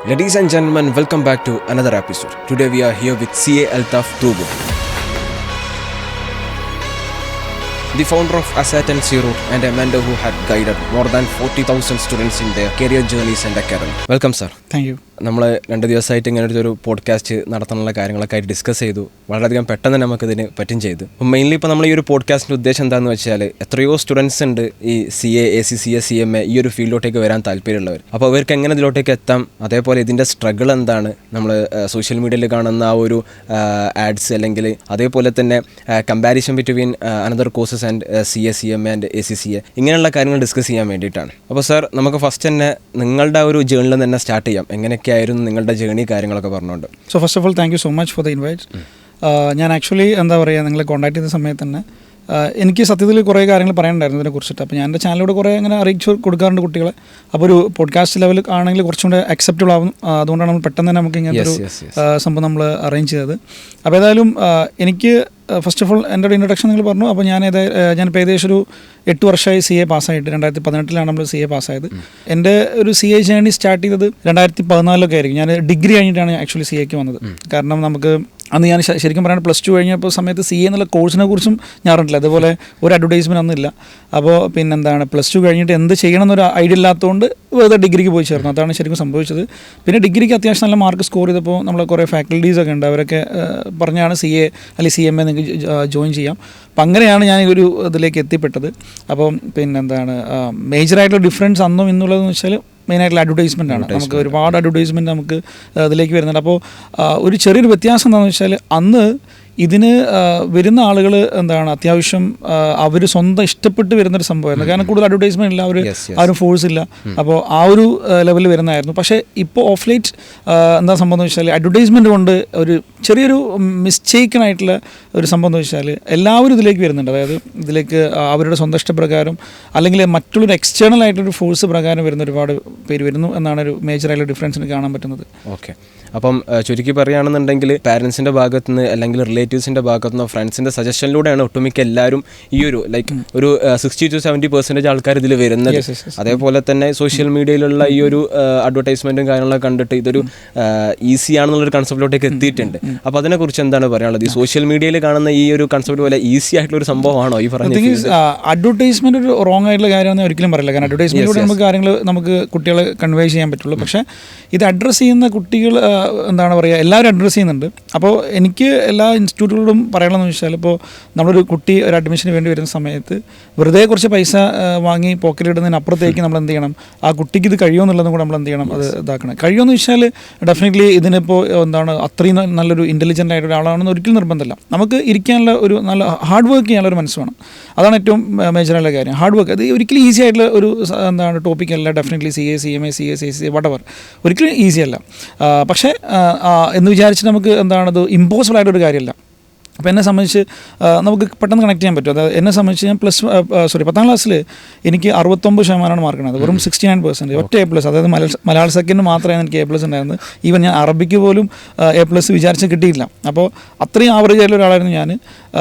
Ladies and gentlemen, welcome back to another episode. Today we are here with CA Altaf Tubu, the founder of Asset and Zero and a mentor who had guided more than 40,000 students in their career journeys and academy. Welcome, sir. Thank you. നമ്മൾ 2 ദിവസമായിട്ട് ഇങ്ങനെ ഒരു podcast നടത്താനുള്ള കാര്യങ്ങളൊക്കെ ആയിട്ട് discuss ചെയ്തു. വളരെയധികം പെട്ടെന്ന് നമുക്കിതിന് പറ്റും ചെയ്തു. മെയിൻലി ഇപ്പോൾ നമ്മൾ ഈ ഒരു പോഡ്കാസ്റ്റിൻ്റെ ഉദ്ദേശം എന്താണെന്ന് വെച്ചാൽ എത്രയോ സ്റ്റുഡൻസ് ഉണ്ട് ഈ CA, ACCA, CMA ഈ ഒരു ഫീൽഡിലോട്ടേക്ക് വരാൻ താല്പര്യമുള്ളവർ. അപ്പോൾ അവർക്ക് എങ്ങനെ ഇതിലോട്ടേക്ക് എത്താം, അതേപോലെ ഇതിൻ്റെ സ്ട്രഗിൾ എന്താണ്, നമ്മൾ സോഷ്യൽ മീഡിയയിൽ കാണുന്ന ആ ഒരു ആഡ്സ് അല്ലെങ്കിൽ അതേപോലെ തന്നെ comparison between another courses and CA, CMA and ACCA ഇങ്ങനെയുള്ള കാര്യങ്ങൾ ഡിസ്കസ് ചെയ്യാൻ വേണ്ടിയിട്ടാണ്. അപ്പോൾ സാർ, നമുക്ക് ഫസ്റ്റ് തന്നെ നിങ്ങളുടെ ഒരു ജേർണിയിൽ തന്നെ സ്റ്റാർട്ട് ചെയ്യാം. എങ്ങനെയൊക്കെയായിരുന്നു നിങ്ങളുടെ ജേർണി, കാര്യങ്ങളൊക്കെ പറഞ്ഞുകൊണ്ട്. So first of all thank you so much for the invite. ഞാൻ ആക്ച്വലി എന്താ പറയുക, നിങ്ങളെ കോൺടാക്ട് ചെയ്ത സമയത്ത് തന്നെ എനിക്ക് സത്യത്തിൽ കുറേ കാര്യങ്ങൾ പറയാനുണ്ടായിരുന്നു ഇതിനെ കുറിച്ചിട്ട്. അപ്പോൾ ഞാൻ എൻ്റെ ചാനലിലൂടെ കുറേ അങ്ങനെ അറിയിച്ചു കൊടുക്കാറുണ്ട് കുട്ടികളെ. അപ്പോൾ ഒരു പോഡ്കാസ്റ്റ് ലെവൽ ആണെങ്കിൽ കുറച്ചും കൂടെ അക്സെപ്റ്റബിൾ ആവും. അതുകൊണ്ടാണ് നമ്മൾ പെട്ടെന്ന് തന്നെ നമുക്ക് ഇങ്ങനത്തെ ഒരു സംഭവം നമ്മൾ അറേഞ്ച് ചെയ്തത്. അപ്പോൾ ഏതായാലും എനിക്ക് ഫസ്റ്റ് ഓഫ് ഓൾ എൻ്റെ ഒരു ഇൻട്രൊഡക്ഷൻ നിങ്ങൾ പറഞ്ഞു. അപ്പോൾ ഞാനിപ്പോൾ ഏകദേശം ഒരു 8 വർഷമായി CA പാസ്സായിട്ട്. 2018 നമ്മൾ CA പാസ്സായത്. എൻ്റെ ഒരു CA ജേർണി സ്റ്റാർട്ട് ചെയ്തത് 2014 ആയിരിക്കും. ഞാൻ ഡിഗ്രി കഴിഞ്ഞിട്ടാണ് ആക്ച്വലി CAക്ക് വന്നത്. കാരണം നമുക്ക് അന്ന് ഞാൻ ശരിക്കും പറയുന്നത് +2 കഴിഞ്ഞപ്പോൾ സമയത്ത് CA എന്നുള്ള കോഴ്സിനെ കുറിച്ചും ഞാൻ അറിഞ്ഞില്ല. അതുപോലെ ഒരു അഡ്വർടൈസ്മെൻറ്റ് അന്നില്ല. അപ്പോൾ പിന്നെന്താണ്, +2 കഴിഞ്ഞിട്ട് എന്ത് ചെയ്യണം എന്നൊരു ഐഡിയ ഇല്ലാത്തതുകൊണ്ട് വെറുതെ ഡിഗ്രിക്ക് പോയി ചേർന്നു. അതാണ് ശരിക്കും സംഭവിച്ചത്. പിന്നെ ഡിഗ്രിക്ക് അത്യാവശ്യം നല്ല മാർക്ക് സ്കോർ ചെയ്തപ്പോൾ നമ്മൾ കുറേ ഫാക്കൽറ്റീസൊക്കെ ഉണ്ട്, അവരൊക്കെ പറഞ്ഞാണ് CA അല്ലെങ്കിൽ CMA നിങ്ങൾക്ക് ജോയിൻ ചെയ്യാം. അപ്പം അങ്ങനെയാണ് ഞാൻ ഒരു ഇതിലേക്ക് എത്തിപ്പെട്ടത്. അപ്പം പിന്നെന്താണ്, മേജറായിട്ടുള്ള ഡിഫറൻസ് അന്നും ഇന്നുള്ളതെന്ന് വെച്ചാൽ മെയിനായിട്ടുള്ള അഡ്വർടൈസ്മെൻ്റ് ആണ്. നമുക്ക് ഒരുപാട് അഡ്വർടൈസ്മെൻറ്റ് നമുക്ക് ഇതിലേക്ക് വരുന്നുണ്ട്. അപ്പോൾ ഒരു ചെറിയൊരു വ്യത്യാസം എന്താണെന്ന് വെച്ചാൽ അന്ന് ഇതിന് വരുന്ന ആളുകൾ അത്യാവശ്യം അവർ സ്വന്തം ഇഷ്ടപ്പെട്ട് വരുന്നൊരു സംഭവമായിരുന്നു. കാരണം കൂടുതൽ അഡ്വർടൈസ്മെൻ്റ് ഇല്ല, ആരും ഫോഴ്സ് ഇല്ല. അപ്പോൾ ആ ഒരു ലെവലിൽ വരുന്നതായിരുന്നു. പക്ഷേ ഇപ്പോൾ ഓഫ് ലൈറ്റ് എന്താ സംഭവം എന്ന് വെച്ചാൽ അഡ്വർടൈസ്മെൻറ്റ് കൊണ്ട് ഒരു ചെറിയൊരു മിസ്റ്റേക്കനായിട്ടുള്ള ഒരു സംഭവം എന്ന് വെച്ചാൽ എല്ലാവരും ഇതിലേക്ക് വരുന്നുണ്ട്. അതായത് ഇതിലേക്ക് അവരുടെ സ്വന്തം ഇഷ്ടപ്രകാരം അല്ലെങ്കിൽ മറ്റുള്ളൊരു എക്സ്റ്റേണൽ ആയിട്ടൊരു ഫോഴ്സ് പ്രകാരം വരുന്ന ഒരുപാട് പേര് വരുന്നു എന്നാണ് ഒരു മേജറായിട്ടുള്ള ഡിഫറൻസിന് കാണാൻ പറ്റുന്നത്. ഓക്കെ, അപ്പം ചുരുക്കി പറയുകയാണെന്നുണ്ടെങ്കിൽ പാരൻസിൻ്റെ ഭാഗത്തുനിന്ന് അല്ലെങ്കിൽ റിലേറ്റീവ്സിൻ്റെ ഭാഗത്തുനിന്നോ ഫ്രണ്ട്സിൻ്റെ സജഷനിലൂടെയാണ് ഒട്ടുമിക്ക എല്ലാവരും ഈ ഒരു ഒരു 60 to 70% ആൾക്കാർ ഇതിൽ വരുന്നത്. അതേപോലെ തന്നെ സോഷ്യൽ മീഡിയയിലുള്ള ഈ ഒരു അഡ്വർടൈസ്മെൻറ്റും കാര്യങ്ങളൊക്കെ കണ്ടിട്ട് ഇതൊരു ഈസി ആണെന്നുള്ളൊരു കൺസെപ്റ്റിലോട്ടേക്ക് എത്തിയിട്ടുണ്ട്. അപ്പോൾ അതിനെക്കുറിച്ച് എന്താണ് പറയാനുള്ളത്? ഈ സോഷ്യൽ മീഡിയയിൽ കാണുന്ന ഈ ഒരു കൺസെപ്റ്റ് പോലെ ഈസി ആയിട്ടുള്ള ഒരു സംഭവമാണോ ഈ പറഞ്ഞത്? അഡ്വർടൈസ്മെൻറ്റ് ഒരു റോങ് ആയിട്ടുള്ള കാര്യമാണെന്ന് ഒരിക്കലും പറയില്ല. കാരണം അഡ്വർടൈസ്മെൻറ്റിലൂടെ നമുക്ക് കാര്യങ്ങൾ നമുക്ക് കുട്ടികളെ കൺവേ ചെയ്യാൻ പറ്റുള്ളൂ. പക്ഷേ ഇത് അഡ്രസ്സ് ചെയ്യുന്ന കുട്ടികൾ എന്താണ് പറയുക, എല്ലാവരും അഡ്രസ്സ് ചെയ്യുന്നുണ്ട്. അപ്പോൾ എനിക്ക് എല്ലാ ഇൻസ്റ്റിറ്റ്യൂട്ടുകളോടും പറയാനുള്ളതെന്ന് വെച്ചാൽ, ഇപ്പോൾ നമ്മളൊരു കുട്ടി ഒരു അഡ്മിഷന് വേണ്ടി വരുന്ന സമയത്ത് വെറുതെ കുറച്ച് പൈസ വാങ്ങി പോക്കറ്റിലിടുന്നതിനപ്പുറത്തേക്ക് നമ്മൾ എന്ത് ചെയ്യണം, ആ കുട്ടിക്ക് ഇത് കഴിയുമോ എന്നുള്ളതും കൂടെ നമ്മൾ എന്ത് ചെയ്യണം, അത് ഇതാക്കണം. കഴിയുമെന്ന് വെച്ചാൽ ഡെഫിനറ്റ്ലി ഇതിനിപ്പോൾ അത്രയും നല്ലൊരു ഇൻ്റലിജൻ്റ് ആയിട്ട് ഒരാളാണെന്ന് ഒരിക്കലും നിർബന്ധമില്ല. നമുക്ക് ഇരിക്കാനുള്ള ഒരു നല്ല ഹാർഡ് വർക്ക് ചെയ്യാനുള്ള ഒരു മനസ്സ് വേണം. അതാണ് ഏറ്റവും മേജറായിട്ടുള്ള കാര്യം, ഹാർഡ് വർക്ക്. അത് ഒരിക്കലും ഈസി ആയിട്ടുള്ള ഒരു ടോപ്പിക് അല്ല. Definitely CA, CMA, CS, ACCA വട്ടവർ ഒരിക്കലും ഈസി അല്ല. പക്ഷേ എന്ന് വിചാരിച്ച് നമുക്ക് അത് ഇമ്പോസിബിൾ ആയിട്ടൊരു കാര്യമല്ല. അപ്പോൾ എന്നെ സംബന്ധിച്ച് നമുക്ക് പെട്ടെന്ന് കണക്ട് ചെയ്യാൻ പറ്റും. അതായത് എന്നെ സംബന്ധിച്ച് ഞാൻ 10ാം ക്ലാസ്സിൽ എനിക്ക് 69% മാർക്കാണ്. അത് വെറും 69%, ഒറ്റ A+. അതായത് മലയാള സെക്കൻഡ് മാത്രമേ എനിക്ക് A+ ഉണ്ടായിരുന്നത്. ഈവൻ ഞാൻ അറബിക്ക് പോലും A+ വിചാരിച്ച് കിട്ടിയില്ല. അപ്പോൾ അത്രയും ആവറേജ് ആയിട്ടുള്ള ഒരാളായിരുന്നു ഞാൻ.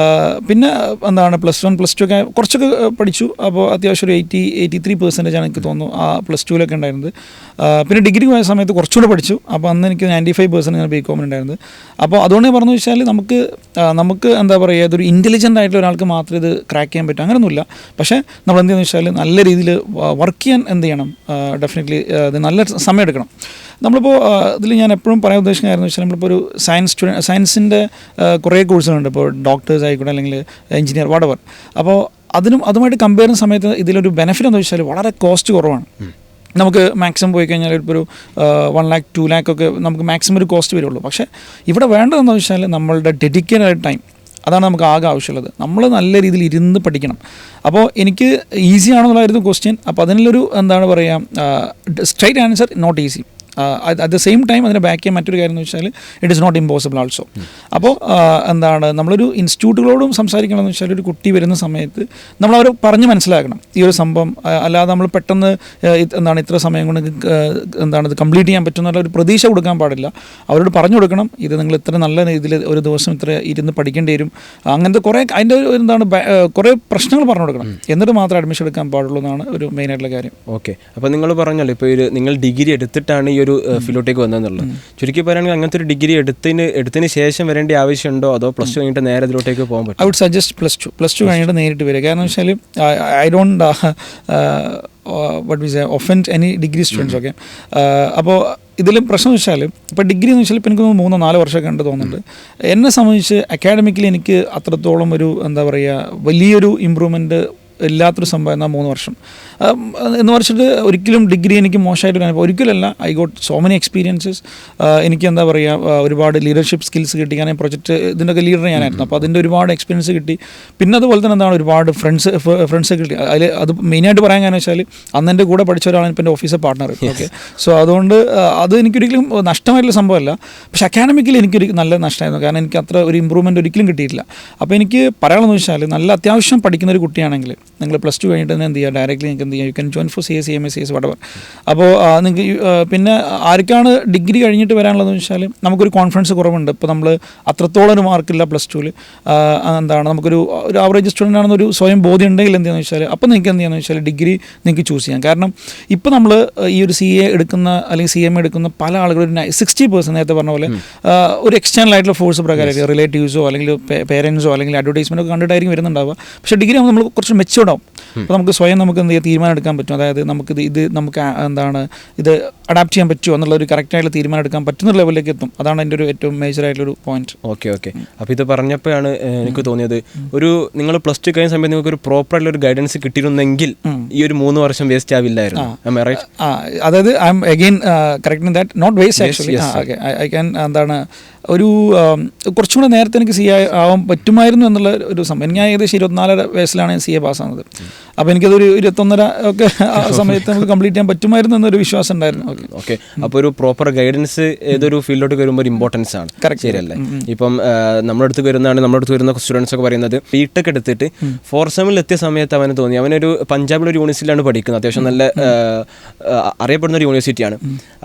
പിന്നെ +1, +2 ഒക്കെ കുറച്ചൊക്കെ പഠിച്ചു. അപ്പോൾ അത്യാവശ്യം ഒരു 83% ആണ് എനിക്ക് തോന്നുന്നു ആ +2 ഉണ്ടായിരുന്നത്. പിന്നെ ഡിഗ്രി പോയ സമയത്ത് കുറച്ചുകൂടെ പഠിച്ചു. അപ്പോൾ അന്ന് എനിക്ക് 95% BCom ഉണ്ടായിരുന്നത്. അപ്പോൾ അതുകൊണ്ട് ഞാൻ പറഞ്ഞു വെച്ചാൽ നമുക്ക് എന്താ പറയുക, ഇതൊരു ഇൻ്റലിജൻ്റ് ആയിട്ടുള്ള ഒരാൾക്ക് മാത്രമേ ഇത് ക്രാക്ക് ചെയ്യാൻ പറ്റൂ, അങ്ങനെയൊന്നുമില്ല. പക്ഷേ നമ്മൾ എന്തെന്ന് വെച്ചാൽ നല്ല രീതിയിൽ വർക്ക് ചെയ്യാൻ എന്ത് ചെയ്യണം, ഡെഫിനറ്റ്ലി ഇത് നല്ല സമയം എടുക്കണം. നമ്മളിപ്പോൾ ഇതിൽ ഞാൻ എപ്പോഴും പറയാൻ ഉദ്ദേശിക്കുന്നതായിരുന്നു വെച്ചാൽ, നമ്മളിപ്പോൾ ഒരു സയൻസിൻ്റെ കുറേ കോഴ്സുകളുണ്ട്. ഇപ്പോൾ ഡോക്ടേഴ്സ് ആയിക്കോട്ടെ അല്ലെങ്കിൽ എഞ്ചിനീയർ വടവർ. അപ്പോൾ അതുമായിട്ട് കമ്പയർ ചെയ്യുന്ന സമയത്ത് ഇതിലൊരു ബെനിഫിറ്റ് എന്ന് വെച്ചാൽ വളരെ കോസ്റ്റ് കുറവാണ്. നമുക്ക് മാക്സിമം പോയി കഴിഞ്ഞാൽ ഇപ്പോൾ ഒരു 1 lakh 2 lakh ഒക്കെ നമുക്ക് മാക്സിമം ഒരു കോസ്റ്റ് വരുള്ളൂ. പക്ഷേ ഇവിടെ വേണ്ടതെന്ന് വെച്ചാൽ നമ്മളുടെ ഡെഡിക്കേറ്റഡ് ടൈം, അതാണ് നമുക്ക് ആകെ ആവശ്യമുള്ളത്. നമ്മൾ നല്ല രീതിയിൽ ഇരുന്ന് പഠിക്കണം. അപ്പോൾ എനിക്ക് ഈസി ആണെന്നുള്ളതായിരുന്നു ക്വസ്റ്റ്യൻ. അപ്പോൾ അതിനുള്ളൊരു straight answer, not easy. At the same time അതിനെ ബാക്ക് ചെയ്യാൻ മറ്റൊരു കാര്യം എന്ന് വെച്ചാൽ it is not impossible also. അപ്പോൾ നമ്മളൊരു ഇൻസ്റ്റിറ്റ്യൂട്ടുകളോടും സംസാരിക്കണമെന്ന് വെച്ചാൽ ഒരു കുട്ടി വരുന്ന സമയത്ത് നമ്മളവർ പറഞ്ഞ് മനസ്സിലാക്കണം ഈ ഒരു സംഭവം. അല്ലാതെ നമ്മൾ പെട്ടെന്ന് ഇത്ര സമയം കൊണ്ട് ഇത് കംപ്ലീറ്റ് ചെയ്യാൻ പറ്റുന്ന ഒരു പ്രതീക്ഷ കൊടുക്കാൻ പാടില്ല. അവരോട് പറഞ്ഞു കൊടുക്കണം, ഇത് നിങ്ങൾ ഇത്ര നല്ല രീതിയിൽ ഒരു ദിവസം ഇത്ര ഇരുന്ന് പഠിക്കേണ്ടി വരും, അങ്ങനത്തെ കുറേ അതിൻ്റെ കുറേ പ്രശ്നങ്ങൾ പറഞ്ഞു കൊടുക്കണം. എന്നിട്ട് മാത്രം അഡ്മിഷൻ എടുക്കാൻ പാടുള്ളൂ എന്നാണ് ഒരു മെയിനായിട്ടുള്ള കാര്യം. ഓക്കെ, അപ്പോൾ നിങ്ങൾ പറഞ്ഞല്ലോ ഇപ്പോൾ നിങ്ങൾ ഡിഗ്രി എടുത്തിട്ടാണ് ഈ ഒരു ഒരു ഫീൽഡിലേക്ക് വന്നതെന്നുള്ളത്. ചുരുക്കി പറയുകയാണെങ്കിൽ അങ്ങനത്തെ ഒരു ഡിഗ്രി എടുത്തതിന് ശേഷം വരേണ്ട ആവശ്യമുണ്ടോ അതോ പ്ലസ് ടു കഴിഞ്ഞിട്ട് നേരെ ഇതിലോട്ടേക്ക് പോകാൻ പറ്റും? I would suggest plus two കഴിഞ്ഞിട്ട് നേരിട്ട് വരിക. കാരണം വെച്ചാൽ I don't what we say offend any degree students. Okay, അപ്പോൾ ഇതിലും പ്രശ്നം വെച്ചാൽ ഇപ്പോൾ ഡിഗ്രി എന്ന് വെച്ചാൽ ഇപ്പോൾ എനിക്ക് 3-4 വർഷമൊക്കെ ഉണ്ട് തോന്നുന്നുണ്ട്. എന്നെ സംബന്ധിച്ച് അക്കാഡമിക്കലി എനിക്ക് അത്രത്തോളം ഒരു എന്താ പറയുക വലിയൊരു ഇമ്പ്രൂവ്മെൻറ്റ് ഇല്ലാത്തൊരു സംഭവം എന്നാൽ 3 വർഷം എന്ന് പറഞ്ഞിട്ട് ഒരിക്കലും ഡിഗ്രി എനിക്ക് മോശമായിട്ടൊരു അനുഭവം ഒരിക്കലല്ല. I got so many experiences. എനിക്ക് എന്താ പറയുക ഒരുപാട് ലീഡർഷിപ്പ് സ്കിൽസ് കിട്ടി. ഞാൻ പ്രൊജക്റ്റ് ഇതിൻ്റെയൊക്കെ ലീഡർ ഞാനായിരുന്നു. അപ്പോൾ അതിൻ്റെ ഒരുപാട് എക്സ്പീരിയൻസ് കിട്ടി. പിന്നെ അതുപോലെ തന്നെ എന്താണ് ഒരുപാട് ഫ്രണ്ട്സ് കിട്ടി. അതിൽ അത് മെയിനായിട്ട് പറയാൻ കാരണം വെച്ചാൽ അന്ന് എൻ്റെ കൂടെ പഠിച്ച ഒരാളാണ് ഇപ്പോൾ എൻ്റെ ഓഫീസർ പാർട്ട്ണർ. ഓക്കെ, സോ അതുകൊണ്ട് അത് എനിക്കൊരിക്കലും നഷ്ടമായിട്ടുള്ള സംഭവമല്ല. പക്ഷേ അക്കാഡമിക്കലി എനിക്കൊരു നല്ല നഷ്ടമായിരുന്നു. കാരണം എനിക്ക് അത്ര ഒരു ഇമ്പ്രൂവ്മെൻറ്റ് ഒരിക്കലും കിട്ടിയിട്ടില്ല. അപ്പോൾ എനിക്ക് പറയാനുള്ളതെന്ന് വെച്ചാൽ നല്ല അത്യാവശ്യം പഠിക്കുന്ന ഒരു കുട്ടിയാണെങ്കിൽ നിങ്ങൾ പ്ലസ് ടു കഴിഞ്ഞിട്ട് തന്നെ എന്ത് ചെയ്യുക, ഡയറക്റ്റ്ലി നിങ്ങൾക്ക് എന്ത് ചെയ്യാം, you can join four CS, CMA, CS whatever. അപ്പോൾ നിങ്ങൾക്ക് പിന്നെ ആർക്കാണ് ഡിഗ്രി കഴിഞ്ഞിട്ട് വരാനുള്ളതെന്ന് വെച്ചാൽ നമുക്കൊരു കോൺഫിഡൻസ് കുറവുണ്ട്. ഇപ്പോൾ നമ്മൾ അത്രത്തോളം ഒരു മാർക്കില്ല പ്ലസ് ടുവിൽ, എന്താണ് നമുക്കൊരു ആവറേജ് സ്റ്റുഡൻ്റ് ആണെന്നൊരു സ്വയം ബോധ്യം ഉണ്ടെങ്കിൽ എന്താണെന്ന് വെച്ചാൽ അപ്പോൾ നിങ്ങൾക്ക് എന്ത് ചെയ്യാന്ന് വെച്ചാൽ ഡിഗ്രി നിങ്ങൾക്ക് ചൂസ് ചെയ്യാം. കാരണം ഇപ്പോൾ നമ്മൾ ഈ ഒരു CA എടുക്കുന്ന അല്ലെങ്കിൽ CMA എടുക്കുന്ന പല ആളുകളും ഒരു 60% നേരത്തെ പറഞ്ഞ പോലെ ഒരു എക്സ്റ്റേണൽ ആയിട്ടുള്ള ഫോഴ്സ് പ്രകാരം റിലേറ്റീവ്സോ അല്ലെങ്കിൽ പേരൻസോ അല്ലെങ്കിൽ അഡ്വർടൈസ്മെൻറ്റോ ഒക്കെ കണ്ടിട്ടായിരിക്കും വരുന്നുണ്ടാവുക. പക്ഷേ ഡിഗ്രി ആകുമ്പോൾ നമ്മൾ കുറച്ച് മെച്ചൂർഡ് ആവും. അപ്പോൾ നമുക്ക് സ്വയം നമുക്ക് എന്ത് ചെയ്യാം തീരുമാനം എടുക്കാൻ പറ്റും. അതായത് ഇത് നമുക്ക് എന്താണ് ഇത് അഡാപ്റ്റ് ചെയ്യാൻ പറ്റുമോ എന്നുള്ളൊരു കറക്റ്റായിട്ടുള്ള തീരുമാനം എടുക്കാൻ പറ്റുന്ന ലെവലിലേക്ക് എത്തും. അതാണ് എൻ്റെ ഒരു ഏറ്റവും മേജറായിട്ടുള്ളൊരു പോയിന്റ്. ഓക്കെ. അപ്പോൾ ഇത് പറഞ്ഞപ്പോഴാണ് എനിക്ക് തോന്നിയത് നിങ്ങൾ പ്ലസ് ടു കഴിഞ്ഞ സമയത്ത് നിങ്ങൾക്ക് ഒരു പ്രോപ്പറായിട്ടുള്ള ഒരു ഗൈഡൻസ് കിട്ടിയിരുന്നെങ്കിൽ ഈ ഒരു 3 വർഷം വേസ്റ്റ് ആവില്ലായിരുന്നു. അതായത് I am again correcting that not waste actually. I can എന്താണ് ഒരു കുറച്ചും കൂടെ നേരത്തെ എനിക്ക് CA ആവാൻ പറ്റുമായിരുന്നു എന്നുള്ള ഒരു സംഭവം. ഞാൻ ഏകദേശം 24 വയസ്സിലാണ് CA പാസ്സാകുന്നത്. അപ്പോൾ എനിക്കതൊരു 21.5 ഒക്കെ ആ സമയത്ത് നമുക്ക് കംപ്ലീറ്റ് ചെയ്യാൻ പറ്റുമായിരുന്നു എന്നൊരു വിശ്വാസം ഉണ്ടായിരുന്നു. ഓക്കെ, അപ്പോൾ ഒരു പ്രോപ്പർ ഗൈഡൻസ് ഏതൊരു ഫീൽഡിലോട്ട് വരുമ്പോൾ ഒരു ഇമ്പോർട്ടൻസ് ആണ്. ശരിയല്ലേ? ഇപ്പം നമ്മുടെ അടുത്ത് വരുന്ന സ്റ്റുഡൻസ് ഒക്കെ പറയുന്നത് BTech എടുത്തിട്ട് 4th സെമ്മിൽ എത്തിയ സമയത്ത് അവന് തോന്നി അവനൊരു പഞ്ചാബിലൊരു യൂണിവേഴ്സിറ്റിയിലാണ് പഠിക്കുന്നത്. അത്യാവശ്യം നല്ല അറിയപ്പെടുന്ന ഒരു യൂണിവേഴ്സിറ്റിയാണ്.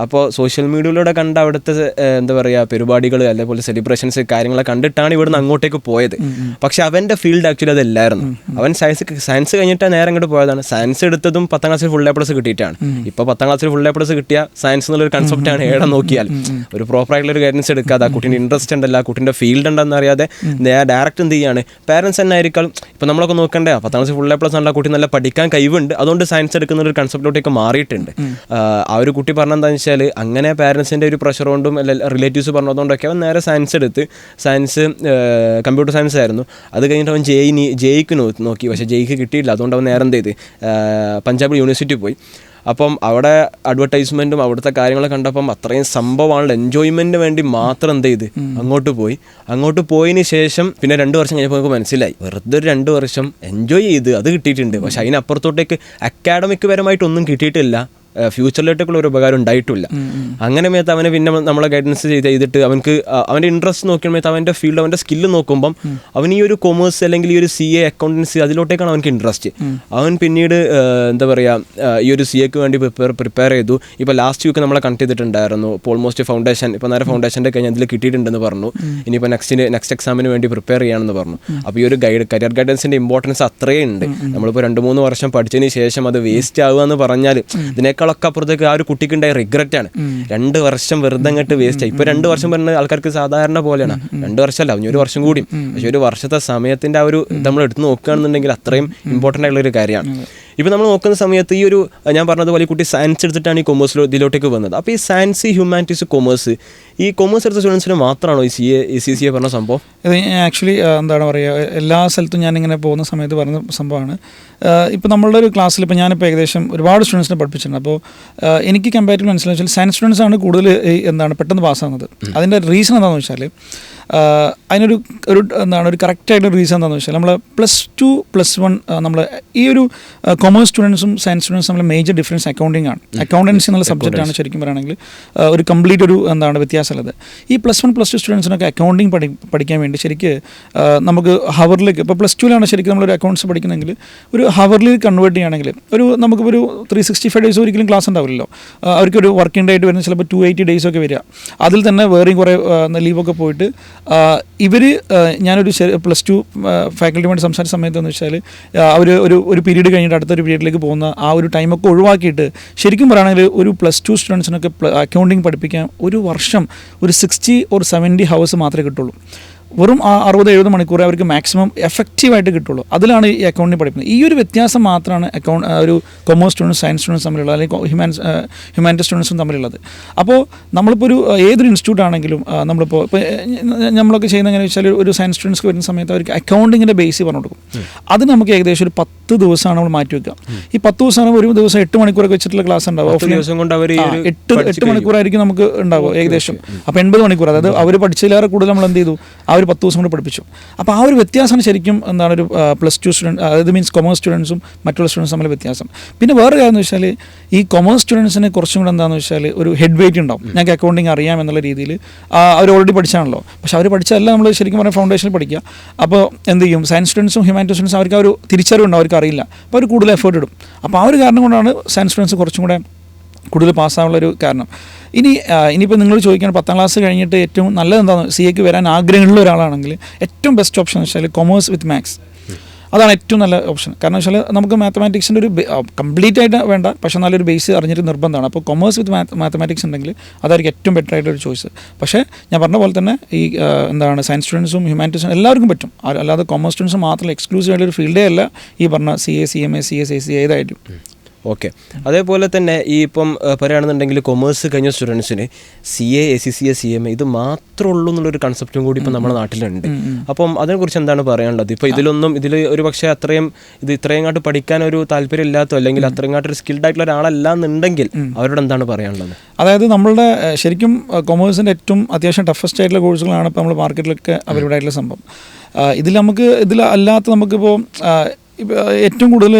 അപ്പോൾ സോഷ്യൽ മീഡിയയിലൂടെ കണ്ട അവിടുത്തെ എന്താ പറയുക പരിപാടികൾ അതേപോലെ സെലിബ്രേഷൻസ് കാര്യങ്ങളൊക്കെ കണ്ടിട്ടാണ് ഇവിടുന്ന് അങ്ങോട്ടേക്ക് പോയത്. പക്ഷെ അവൻ്റെ ഫീൽഡ് ആക്ച്വലി അതല്ലായിരുന്നു. അവൻ സയൻസ് കഴിഞ്ഞിട്ട് നേരെ അങ്ങോട്ട് പോയതാണ്. സയൻസ് എടുത്തതും 10th ക്ലാസ്സിൽ ഫുൾ A+ കിട്ടിയിട്ടാണ്. ഇപ്പോൾ 10th ക്ലാസ്സിൽ ഫുൾ A+ കിട്ടിയ സയൻസ് എന്നുള്ളൊരു കൺസെപ്റ്റാണ് ഏടെ നോക്കിയാൽ. ഒരു പ്രോപ്പറായിട്ടുള്ളൊരു ഗൈഡൻസ് എടുക്കാതെ ആ കുട്ടീൻ്റെ ഇൻട്രസ്റ്റ് ഉണ്ടല്ല ആ കുട്ടീൻ്റെ ഫീൽഡ് ഉണ്ടെന്ന് അറിയാതെ ഡയറക്റ്റ് എന്ത് ചെയ്യാണ് പാരൻസ് തന്നെ ആയിരിക്കും. ഇപ്പോൾ നമ്മളൊക്കെ നോക്കണ്ടേ 10th ക്ലാസ്സിൽ ഫുൾ A+ ഉള്ള കുട്ടി നല്ല പഠിക്കാൻ കഴിവുണ്ട്, അതുകൊണ്ട് സയൻസ് എടുക്കുന്ന ഒരു കൺസെപ്റ്റിലോട്ടേക്ക് മാറിയിട്ടുണ്ട്. ആ ഒരു കുട്ടി പറഞ്ഞെന്താണെന്ന് വെച്ചാൽ അങ്ങനെ പാരൻസിൻ്റെ ഒരു പ്രഷർ കൊണ്ടും റിലേറ്റീവ്സ് പറഞ്ഞതുകൊണ്ടൊക്കെ അവൻ നേരെ സയൻസ് എടുത്ത് കമ്പ്യൂട്ടർ സയൻസ് ആയിരുന്നു. അത് കഴിഞ്ഞിട്ട് അവൻ ജെയ്ക്ക് നോക്കി. പക്ഷേ ജെയ്ക്ക് കിട്ടിയില്ല. അതുകൊണ്ട് അവൻ നേരെ എന്ത് ചെയ്ത് പഞ്ചാബ് യൂണിവേഴ്സിറ്റി പോയി. അപ്പം അവിടെ അഡ്വർടൈസ്മെൻറ്റും അവിടുത്തെ കാര്യങ്ങളൊക്കെ കണ്ടപ്പം അത്രയും സംഭവമാണല്ലോ, എൻജോയ്മെൻറ്റിന് വേണ്ടി മാത്രം എന്ത് ചെയ്ത് അങ്ങോട്ട് പോയതിന് ശേഷം പിന്നെ 2 വർഷം കഴിഞ്ഞപ്പോൾ നമുക്ക് മനസ്സിലായി വെറുതെ ഒരു 2 വർഷം എൻജോയ് ചെയ്ത് അത് കിട്ടിയിട്ടുണ്ട്. പക്ഷെ അതിനപ്പുറത്തോട്ടേക്ക് അക്കാഡമിക് പരമായിട്ടൊന്നും കിട്ടിയിട്ടില്ല, ഫ്യൂച്ചറിലോട്ടേക്കുള്ള ഒരു ഉപകാരം ഉണ്ടായിട്ടില്ല. അങ്ങനെ മേത്ത് അവനെ പിന്നെ നമ്മളെ ഗൈഡൻസ് ചെയ്തിട്ട് അവൻ്റെ ഇൻട്രസ്റ്റ് നോക്കിയ അവൻ്റെ ഫീൽഡ് അവൻ്റെ സ്കില്ല് നോക്കുമ്പം അവൻ ഈ ഒരു കൊമേഴ്സ് അല്ലെങ്കിൽ ഈ ഒരു CA അക്കൗണ്ടൻസി അതിലോട്ടേക്കാണ് അവനക്ക് ഇൻട്രസ്റ്റ്. അവൻ പിന്നീട് എന്താ പറയുക ഈ ഒരു CAക്ക് വേണ്ടി പ്രിപ്പയർ ചെയ്തു. ഇപ്പോൾ ലാസ്റ്റ് വീക്ക് നമ്മളെ കണക്ട് ചെയ്തിട്ടുണ്ടായിരുന്നു. ഇപ്പോൾ ഓൾമോസ്റ്റ് ഫൗണ്ടേഷൻ ഇപ്പോൾ നേരെ ഫൗണ്ടേഷൻ്റെ കഴിഞ്ഞ് അതിൽ കിട്ടിയിട്ടുണ്ടെന്ന് പറഞ്ഞു. ഇനിയിപ്പോൾ നെക്സ്റ്റ് എക്സാമിന് വേണ്ടി പ്രിപ്പയർ ചെയ്യാമെന്ന് പറഞ്ഞു. അപ്പോൾ ഈ ഒരു കരിയർ ഗൈഡൻസിൻ്റെ ഇമ്പോർട്ടൻസ് അത്രയും ഉണ്ട്. നമ്മളിപ്പോൾ 2-3 വർഷം പഠിച്ചതിന് ശേഷം അത് വേസ്റ്റ് ആവുക എന്ന് പറഞ്ഞാൽ ഇതിനേക്കാളൊക്കെ അപ്പുറത്തേക്ക് ആ ഒരു കുട്ടിക്കുണ്ടായ റിഗ്രറ്റ് ആണ്. 2 വർഷം വെറുതെ അങ്ങോട്ട് വേസ്റ്റ് ആയി. ഇപ്പോൾ 2 വർഷം പറഞ്ഞ ആൾക്കാർക്ക് സാധാരണ പോലെയാണ്. 2 വർഷമല്ല, ഇനി 1 വർഷം കൂടി. പക്ഷേ ഒരു വർഷത്തെ സമയത്തിൻ്റെ ആ ഒരു നമ്മൾ എടുത്ത് നോക്കുകയാണെന്നുണ്ടെങ്കിൽ അത്രയും ഇമ്പോർട്ടൻ്റ് ആയിട്ടുള്ളൊരു കാര്യമാണ്. ഇപ്പോൾ നമ്മൾ നോക്കുന്ന സമയത്ത് ഈ ഒരു ഞാൻ പറഞ്ഞതുപോലെ ഈ കുട്ടി സയൻസ് എടുത്തിട്ടാണ് ഈ ഇതിലോട്ടേക്ക് വന്നത്. അപ്പോൾ ഈ സയൻസ്, ഹ്യൂമാനിറ്റീസ്, കൊമേഴ്സ് എടുത്ത സ്റ്റുഡൻസിന് മാത്രമാണോ ഈ CA പറഞ്ഞ സംഭവം? ഇത് ആക്ച്വലി എന്താണ് പറയുക എല്ലാ സ്ഥലത്തും ഞാനിങ്ങനെ പോകുന്ന സമയത്ത് പറഞ്ഞ സംഭവമാണ്. ഇപ്പോൾ നമ്മളുടെ ഒരു ക്ലാസ്സിൽ ഇപ്പോൾ ഞാനിപ്പോൾ ഏകദേശം ഒരുപാട് സ്റ്റുഡൻസിനെ പഠിപ്പിച്ചിട്ടുണ്ട്. അപ്പോൾ എനിക്ക് കമ്പാരിറ്റീവ് മനസ്സിലാക്കി സയൻസ് സ്റ്റുഡൻസ് ആണ് കൂടുതൽ പെട്ടെന്ന് പാസ്സാകുന്നത്. അതിൻ്റെ റീസൺ എന്താണെന്ന് വെച്ചാൽ അതിനൊരു ഒരു കറക്റ്റായിട്ടൊരു റീസൺ എന്താണെന്ന് വെച്ചാൽ നമ്മൾ +2+1 നമ്മൾ ഈ ഒരു കൊമേഴ്സ് സ്റ്റുഡൻസും സയൻസ് സ്റ്റുഡൻസും തമ്മിൽ മേജർ ഡിഫറൻസ് അക്കൗണ്ടിങ് ആണ്. അക്കൗണ്ടൻസി എന്നുള്ള സബ്ജക്റ്റാണ് ശരിക്കും പറയുകയാണെങ്കിൽ ഒരു കംപ്ലീറ്റ് ഒരു വ്യത്യാസമുള്ളത്. ഈ +1+2 സ്റ്റുഡൻസിനൊക്കെ അക്കൗണ്ടിങ് പഠിക്കാൻ വേണ്ടി ശരിക്ക് നമുക്ക് ഹവറിലേക്ക് ഇപ്പോൾ +2ലാണ് ശരിക്കും നമ്മളൊരു അക്കൗണ്ട്സ് പഠിക്കുന്നെങ്കിൽ ഒരു ഹവറിലേക്ക് കൺവേർട്ട് ചെയ്യുകയാണെങ്കിൽ നമുക്കിപ്പോൾ ഒരു 365 ഡേയ്സ് ഒരിക്കലും ക്ലാസ് ഉണ്ടാവില്ലല്ലോ. അവർക്കൊരു വർക്കിംഗ് ഡേ ആയിട്ട് വരുന്ന ചിലപ്പോൾ 280 ഡേയ്സ് ഒക്കെ വരിക. അതിൽ തന്നെ വേറെയും കുറേ ലീവൊക്കെ പോയിട്ട് ഇവർ ഞാനൊരു +2 ഫാക്കൽറ്റിയുമായിട്ട് സംസാരിച്ച സമയത്ത് എന്ന് വെച്ചാൽ അവർ ഒരു പീരീഡ് കഴിഞ്ഞിട്ട് അടുത്തൊരു പീരീഡിലേക്ക് പോകുന്ന ആ ഒരു ടൈമൊക്കെ ഒഴിവാക്കിയിട്ട് ശരിക്കും പറയുകയാണെങ്കിൽ ഒരു +2 സ്റ്റുഡൻസിനൊക്കെ അക്കൗണ്ടിങ് പഠിപ്പിക്കാൻ ഒരു വർഷം ഒരു 60 or 70 hours മാത്രമേ കിട്ടുള്ളൂ. വെറും 60-70 മണിക്കൂർ അവർക്ക് മാക്സിമം എഫക്റ്റീവായിട്ട് കിട്ടുള്ളൂ. അതിലാണ് ഈ അക്കൗണ്ടിങ് പഠിക്കുന്നത്. ഈ ഒരു വ്യത്യാസം മാത്രമാണ് ഒരു കൊമേഴ്സ് സ്റ്റുഡൻസ്, സയൻസ് സ്റ്റുഡൻസ് തമ്മിലുള്ളത്, അല്ലെങ്കിൽ ഹ്യൂമാനിറ്റീസ് സ്റ്റുഡൻസും തമ്മിലുള്ളത്. അപ്പോൾ നമ്മളിപ്പോൾ ഏതൊരു ഇൻസ്റ്റിറ്റ്യൂട്ട് ആണെങ്കിലും നമ്മളിപ്പോൾ നമ്മളൊക്കെ ചെയ്യുന്ന എങ്ങനെ വെച്ചാൽ ഒരു സയൻസ് സ്റ്റുഡൻസ്ക്ക് വരുന്ന സമയത്ത് അവർക്ക് അക്കൗണ്ടിങ്ങിൻ്റെ ബേസ് പറഞ്ഞു കൊടുക്കും. അത് നമുക്ക് ഏകദേശം ഒരു 10 ദിവസമാണ് നമ്മൾ മാറ്റി വെക്കുക. ഈ 10 ദിവസമാണ് ഒരു ദിവസം 8 മണിക്കൂറൊക്കെ വെച്ചിട്ടുള്ള ക്ലാസ് ഉണ്ടാവും. 8 മണിക്കൂറായിരിക്കും നമുക്ക് ഉണ്ടാവുക ഏകദേശം. അപ്പോൾ 80 മണിക്കൂർ, അതായത് അവർ പഠിച്ചതിലേറെ കൂടുതൽ നമ്മൾ എന്ത് ചെയ്തു, ആ ഒരു 10 ദിവസം കൊണ്ട് പഠിപ്പിച്ചു. അപ്പോൾ ആ ഒരു വ്യത്യാസമാണ് ശരിക്കും എന്താണ് ഒരു +2 സ്റ്റുഡൻറ്റ്, അതായത് മീൻസ് കൊമേഴ്സ് സ്റ്റുഡൻസും മറ്റുള്ള സ്റ്റുഡൻസും തമ്മിൽ വ്യത്യാസം. പിന്നെ വേറെ കാര്യം എന്ന് വെച്ചാൽ ഈ കൊമേഴ്സ് സ്റ്റുഡൻസിന് കുറച്ചും കൂടെ എന്താണെന്ന് വെച്ചാൽ ഒരു ഹെഡ് വെയിറ്റ് ഉണ്ടാവും. ഞങ്ങൾക്ക് അക്കൗണ്ടിങ് അറിയാം എന്നുള്ള രീതിയിൽ അവർ ഓൾറെഡി പഠിച്ചാണല്ലോ. പക്ഷേ അവർ പഠിച്ചതല്ല നമ്മൾ ശരിക്കും പറഞ്ഞാൽ ഫൗണ്ടേഷനിൽ പഠിക്കുക. അപ്പോൾ എന്ത് ചെയ്യും, സയൻസ് സ്റ്റുഡൻസും ഹ്യൂമാനിറ്റീസ് സ്റ്റുഡൻസും അവർക്ക് ആ ഒരു തിരിച്ചറിവുണ്ട്, അവർക്ക് അറിയില്ല. അപ്പോൾ അവർ കൂടുതൽ എഫേർട്ട് ഇടും. അപ്പോൾ ആ ഒരു കാരണം കൊണ്ടാണ് സയൻസ് സ്റ്റുഡൻസ് കുറച്ചും കൂടെ കൂടുതൽ പാസ്സാവുള്ളൊരു കാരണം. ഇനിയിപ്പോൾ നിങ്ങൾ ചോദിക്കുകയാണ് 10ാം ക്ലാസ് കഴിഞ്ഞിട്ട് ഏറ്റവും നല്ലത് എന്താണെന്ന്, CA ക്ക് വരാൻ ആഗ്രഹമുള്ള ഒരാളാണെങ്കിൽ ഏറ്റവും ബെസ്റ്റ് ഓപ്ഷൻ എന്ന് വെച്ചാൽ കൊമേഴ്സ് വിത്ത് മാത്സ്. അതാണ് ഏറ്റവും നല്ല ഓപ്ഷൻ. കാരണം വെച്ചാൽ നമുക്ക് മാത്തമാറ്റിക്സിൻ്റെ ഒരു കംപ്ലീറ്റ് ആയിട്ട് വേണ്ട, പക്ഷേ നല്ലൊരു ബേസ് അറിഞ്ഞിട്ട് നിർബന്ധമാണ്. അപ്പോൾ കൊമേഴ്സ് വിത്ത് മാത്തമാറ്റിക്സ് ഉണ്ടെങ്കിൽ അതായിരിക്കും ഏറ്റവും ബെറ്റർ ആയിട്ടൊരു ചോയ്സ്. പക്ഷേ ഞാൻ പറഞ്ഞ പോലെ തന്നെ ഈ സയൻസ് സ്റ്റുഡൻസും ഹ്യൂമാനിറ്റീസും എല്ലാവർക്കും പറ്റും. അല്ലാതെ കൊമേഴ്സ് സ്റ്റുഡൻസ് മാത്രം എക്സ്ക്ലൂസീവ് ആയിട്ടൊരു ഫീൽഡേ അല്ല ഈ പറഞ്ഞ CA, CMA, CS, AC ഏതായിട്ടും. ഓക്കെ. അതേപോലെ തന്നെ ഈ ഇപ്പം പറയുകയാണെന്നുണ്ടെങ്കിൽ കൊമേഴ്സ് കഴിഞ്ഞ സ്റ്റുഡൻസിന് CA, ACCA, CMA ഇത് മാത്രമേ ഉള്ളൂ എന്നുള്ളൊരു കൺസെപ്റ്റും കൂടി ഇപ്പം നമ്മുടെ നാട്ടിലുണ്ട്. അപ്പം അതിനെക്കുറിച്ച് എന്താണ് പറയാനുള്ളത്? ഇപ്പോൾ ഇതിൽ ഒരു പക്ഷേ ഇത്രയും കാട്ട് പഠിക്കാൻ ഒരു താല്പര്യം ഇല്ലാത്തോ അല്ലെങ്കിൽ അത്രയും കാട്ട് ഒരു സ്കിൽഡ് ആയിട്ടുള്ള ഒരാളല്ല എന്നുണ്ടെങ്കിൽ അവരോട് എന്താണ് പറയാനുള്ളത്? അതായത് നമ്മളുടെ ശരിക്കും കൊമേഴ്സിൻ്റെ ഏറ്റവും അത്യാവശ്യം ടഫസ്റ്റ് ആയിട്ടുള്ള കോഴ്സുകളാണ് ഇപ്പോൾ നമ്മൾ മാർക്കറ്റിലൊക്കെ അവൈലബിൾ ആയിട്ടുള്ള സംഭവം. ഇതിൽ അല്ലാത്ത നമുക്കിപ്പോൾ ഏറ്റവും കൂടുതൽ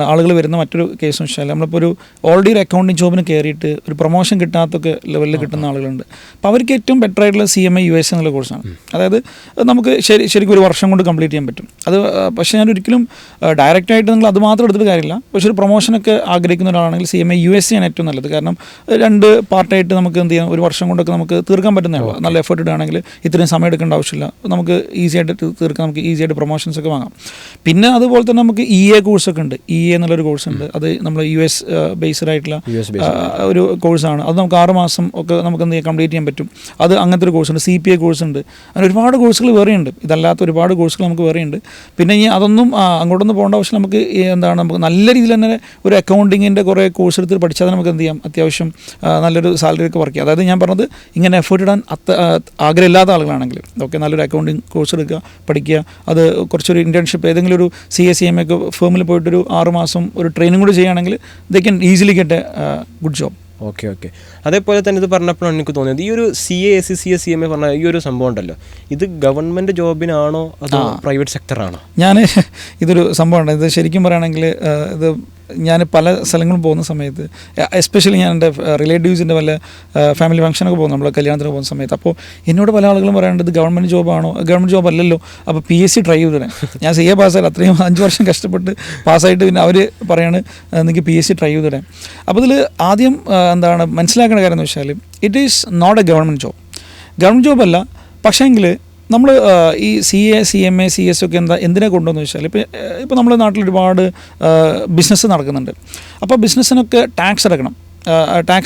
ആളുകൾ വരുന്ന മറ്റൊരു കേസ് എന്ന് വെച്ചാൽ നമ്മളിപ്പോൾ ഓൾറെഡി ഒരു അക്കൗണ്ടിങ് ജോബിന് കയറിയിട്ട് ഒരു പ്രൊമോഷൻ കിട്ടാത്തൊക്കെ ലെവലിൽ കിട്ടുന്ന ആളുകളുണ്ട്. അപ്പോൾ അവർക്ക് ഏറ്റവും ബെറ്റർ ആയിട്ടുള്ള CMA US എന്നുള്ള കോഴ്സാണ്. അതായത് നമുക്ക് ശരിക്കും ഒരു വർഷം കൊണ്ട് കംപ്ലീറ്റ് ചെയ്യാൻ പറ്റും. അത് പക്ഷേ ഞാൻ ഒരിക്കലും ഡയറക്റ്റായിട്ട് നിങ്ങൾ അത് മാത്രം എടുത്തിട്ട് കാര്യമില്ല. പക്ഷേ ഒരു പ്രൊമോഷനൊക്കെ ആഗ്രഹിക്കുന്ന ഒരാളാണെങ്കിൽ CMA US ആണ് ഏറ്റവും നല്ലത്. കാരണം 2 പാർട്ടായിട്ട് നമുക്ക് എന്ത് ചെയ്യാം, ഒരു വർഷം കൊണ്ടൊക്കെ നമുക്ക് തീർക്കാൻ പറ്റുന്നതാണ്. നല്ല എഫേർട്ട് ഇടുകയാണെങ്കിൽ ഇത്രയും സമയം എടുക്കേണ്ട ആവശ്യമില്ല, നമുക്ക് ഈസി ആയിട്ട് തീർക്കാം, നമുക്ക് ഈസി ആയിട്ട് പ്രൊമോഷൻസ് ഒക്കെ വാങ്ങാം. പിന്നെ അതുപോലെ തന്നെ നമുക്ക് EA കോഴ്സൊക്കെ ഉണ്ട്. EA എന്നുള്ളൊരു കോഴ്സുണ്ട്. അത് നമ്മൾ US ബേസ്ഡ് ആയിട്ടുള്ള ഒരു കോഴ്സാണ്. അത് നമുക്ക് 6 മാസം ഒക്കെ നമുക്ക് എന്ത് ചെയ്യാം, കംപ്ലീറ്റ് ചെയ്യാൻ പറ്റും. അത് അങ്ങനത്തെ ഒരു കോഴ്സുണ്ട്. CPA കോഴ്സുണ്ട്. അങ്ങനെ ഒരുപാട് കോഴ്സുകൾ വേറെയുണ്ട്. ഇതല്ലാത്ത ഒരുപാട് കോഴ്സുകൾ നമുക്ക് വേറെയുണ്ട്. പിന്നെ അതൊന്നും അങ്ങോട്ടൊന്നും പോകേണ്ട ആവശ്യം നമുക്ക് നമുക്ക് നല്ല രീതിയിൽ തന്നെ ഒരു അക്കൗണ്ടിങ്ങിൻ്റെ കുറേ കോഴ്സ് എടുത്ത് പഠിച്ചാൽ നമുക്ക് എന്ത് ചെയ്യാം, അത്യാവശ്യം നല്ലൊരു സാലറി ഒക്കെ വർക്ക് ചെയ്യാം. അതായത് ഞാൻ പറഞ്ഞത് ഇങ്ങനെ എഫേർട്ട് ഇടാൻ ആഗ്രഹമില്ലാത്ത ആളുകളാണെങ്കിൽ നല്ലൊരു അക്കൗണ്ടിങ് കോഴ്സ് എടുക്കുക, പഠിക്കുക. അത് കുറച്ചൊരു ഇൻറ്റേൺഷിപ്പ് ഏതെങ്കിലും ഒരു CA, CMA ഒക്കെ ഫേമിൽ പോയിട്ടൊരു 6 മാസം ഒരു ട്രെയിനിങ് കൂടി ചെയ്യുകയാണെങ്കിൽ they can easily get A good job. Okay. അതേപോലെ തന്നെ ഇത് പറഞ്ഞപ്പോഴാണ് എനിക്ക് തോന്നിയത്, ഈ ഒരു CA, ACCA, CMA പറഞ്ഞ ഈ ഒരു സംഭവം ഉണ്ടല്ലോ, ഇത് ഗവൺമെൻറ് ജോബിനാണോ അതോ പ്രൈവറ്റ് സെക്ടറാണോ? ഇതൊരു സംഭവമുണ്ട്. ഇത് ശരിക്കും പറയുകയാണെങ്കിൽ ഇത് ഞാൻ പല സ്ഥലങ്ങളും പോകുന്ന സമയത്ത്, എസ്പെഷ്യലി ഞാൻ എൻ്റെ റിലേറ്റീവ്സിൻ്റെ വല്ല ഫാമിലി ഫംഗ്ഷനൊക്കെ പോകും, നമ്മൾ കല്യാണത്തിന് പോകുന്ന സമയത്ത്, അപ്പോൾ എന്നോട് പല ആളുകളും പറയേണ്ടത് ഗവൺമെൻറ് ജോബാണോ, ഗവൺമെൻറ് ജോബ് അല്ലല്ലോ, അപ്പോൾ PSC ട്രൈ ചെയ്തിടേ. ഞാൻ CA പാസ്സായാലും അത്രയും 5 വർഷം കഷ്ടപ്പെട്ട് പാസ്സായിട്ട് പിന്നെ അവർ പറയാണ് നിങ്ങൾക്ക് PSC ട്രൈ ചെയ്തിടേ. അപ്പോൾ ഇതിൽ ആദ്യം മനസ്സിലാക്കേണ്ട കാര്യം എന്ന് വെച്ചാൽ it is not a government job. Government ജോബല്ല. പക്ഷേങ്കിൽ നമ്മൾ ഈ CA, CMA, CS ഒക്കെ എന്തിനെ കൊണ്ടുവന്ന് വെച്ചാൽ ഇപ്പോൾ നമ്മുടെ നാട്ടിൽ ഒരുപാട് ബിസിനസ് നടക്കുന്നുണ്ട്. അപ്പോൾ ബിസിനസ്സിനൊക്കെ ടാക്സ്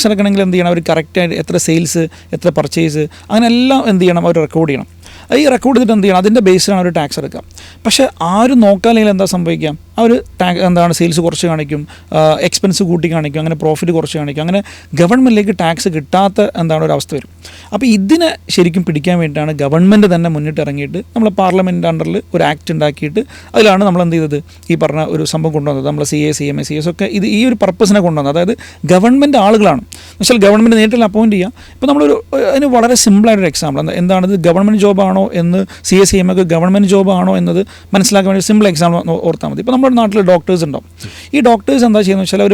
അടക്കണമെങ്കിൽ എന്ത് ചെയ്യണം, അവർ കറക്റ്റായിട്ട് എത്ര സെയിൽസ്, എത്ര പർച്ചേസ്, അങ്ങനെ എല്ലാം എന്ത് ചെയ്യണം, അവർ റെക്കോർഡ് ചെയ്യണം. ഈ റെക്കോർഡ് ചെയ്തിട്ട് എന്ത് ചെയ്യണം, അതിൻ്റെ ബേസിലാണ് അവർ ടാക്സ് എടുക്കുക. പക്ഷേ ആരും നോക്കാല്ലെങ്കിൽ എന്താ സംഭവിക്കാം, അവർ സെയിൽസ് കുറച്ച് കാണിക്കും, എക്സ്പെൻസ് കൂട്ടി കാണിക്കും, അങ്ങനെ പ്രോഫിറ്റ് കുറച്ച് കാണിക്കും, അങ്ങനെ ഗവൺമെൻറ്റിലേക്ക് ടാക്സ് കിട്ടാത്ത ഒരു അവസ്ഥ വരും. അപ്പോൾ ഇതിനെ ശരിക്കും പിടിക്കാൻ വേണ്ടിയിട്ടാണ് ഗവൺമെൻറ് തന്നെ മുന്നിട്ട് ഇറങ്ങിയിട്ട് നമ്മൾ പാർലമെൻറ്റ് അണ്ടറിൽ ഒരു ആക്ട് ഉണ്ടാക്കിയിട്ട് അതിലാണ് നമ്മൾ എന്ത് ചെയ്തത്, ഈ പറഞ്ഞ ഒരു സംഭവം കൊണ്ടുവന്നത്. നമ്മൾ CA, CMA, CS ഒക്കെ ഈ ഒരു പർപ്പസിനെ കൊണ്ടുവന്നത്. അതായത് ഗവൺമെൻറ് ആളുകളാണ്, എന്നുവെച്ചാൽ ഗവൺമെൻറ് നേരിട്ട് അപ്പോയിൻറ്റ് ചെയ്യുക. ഇപ്പോൾ നമ്മളൊരു അതിന് വളരെ സിമ്പിളായിട്ടൊരു എക്സാമ്പിൾ എന്താണിത്, ഗവൺമെൻറ് ജോബാണോ എന്ന് CA, CMA ഒക്കെ ഗവൺമെൻറ് ജോബാണോ എന്നത് മനസ്സിലാക്കാൻ വേണ്ടി സിമ്പിൾ എക്സാമ്പിൾ ഓർത്താൽ മതി. ഇപ്പോൾ നമ്മുടെ നാട്ടിൽ ഡോക്ടേഴ്സ് ഉണ്ടാവും. ഈ ഡോക്ടേഴ്സ് എന്താ ചെയ്യുന്നത് വെച്ചാൽ അവർ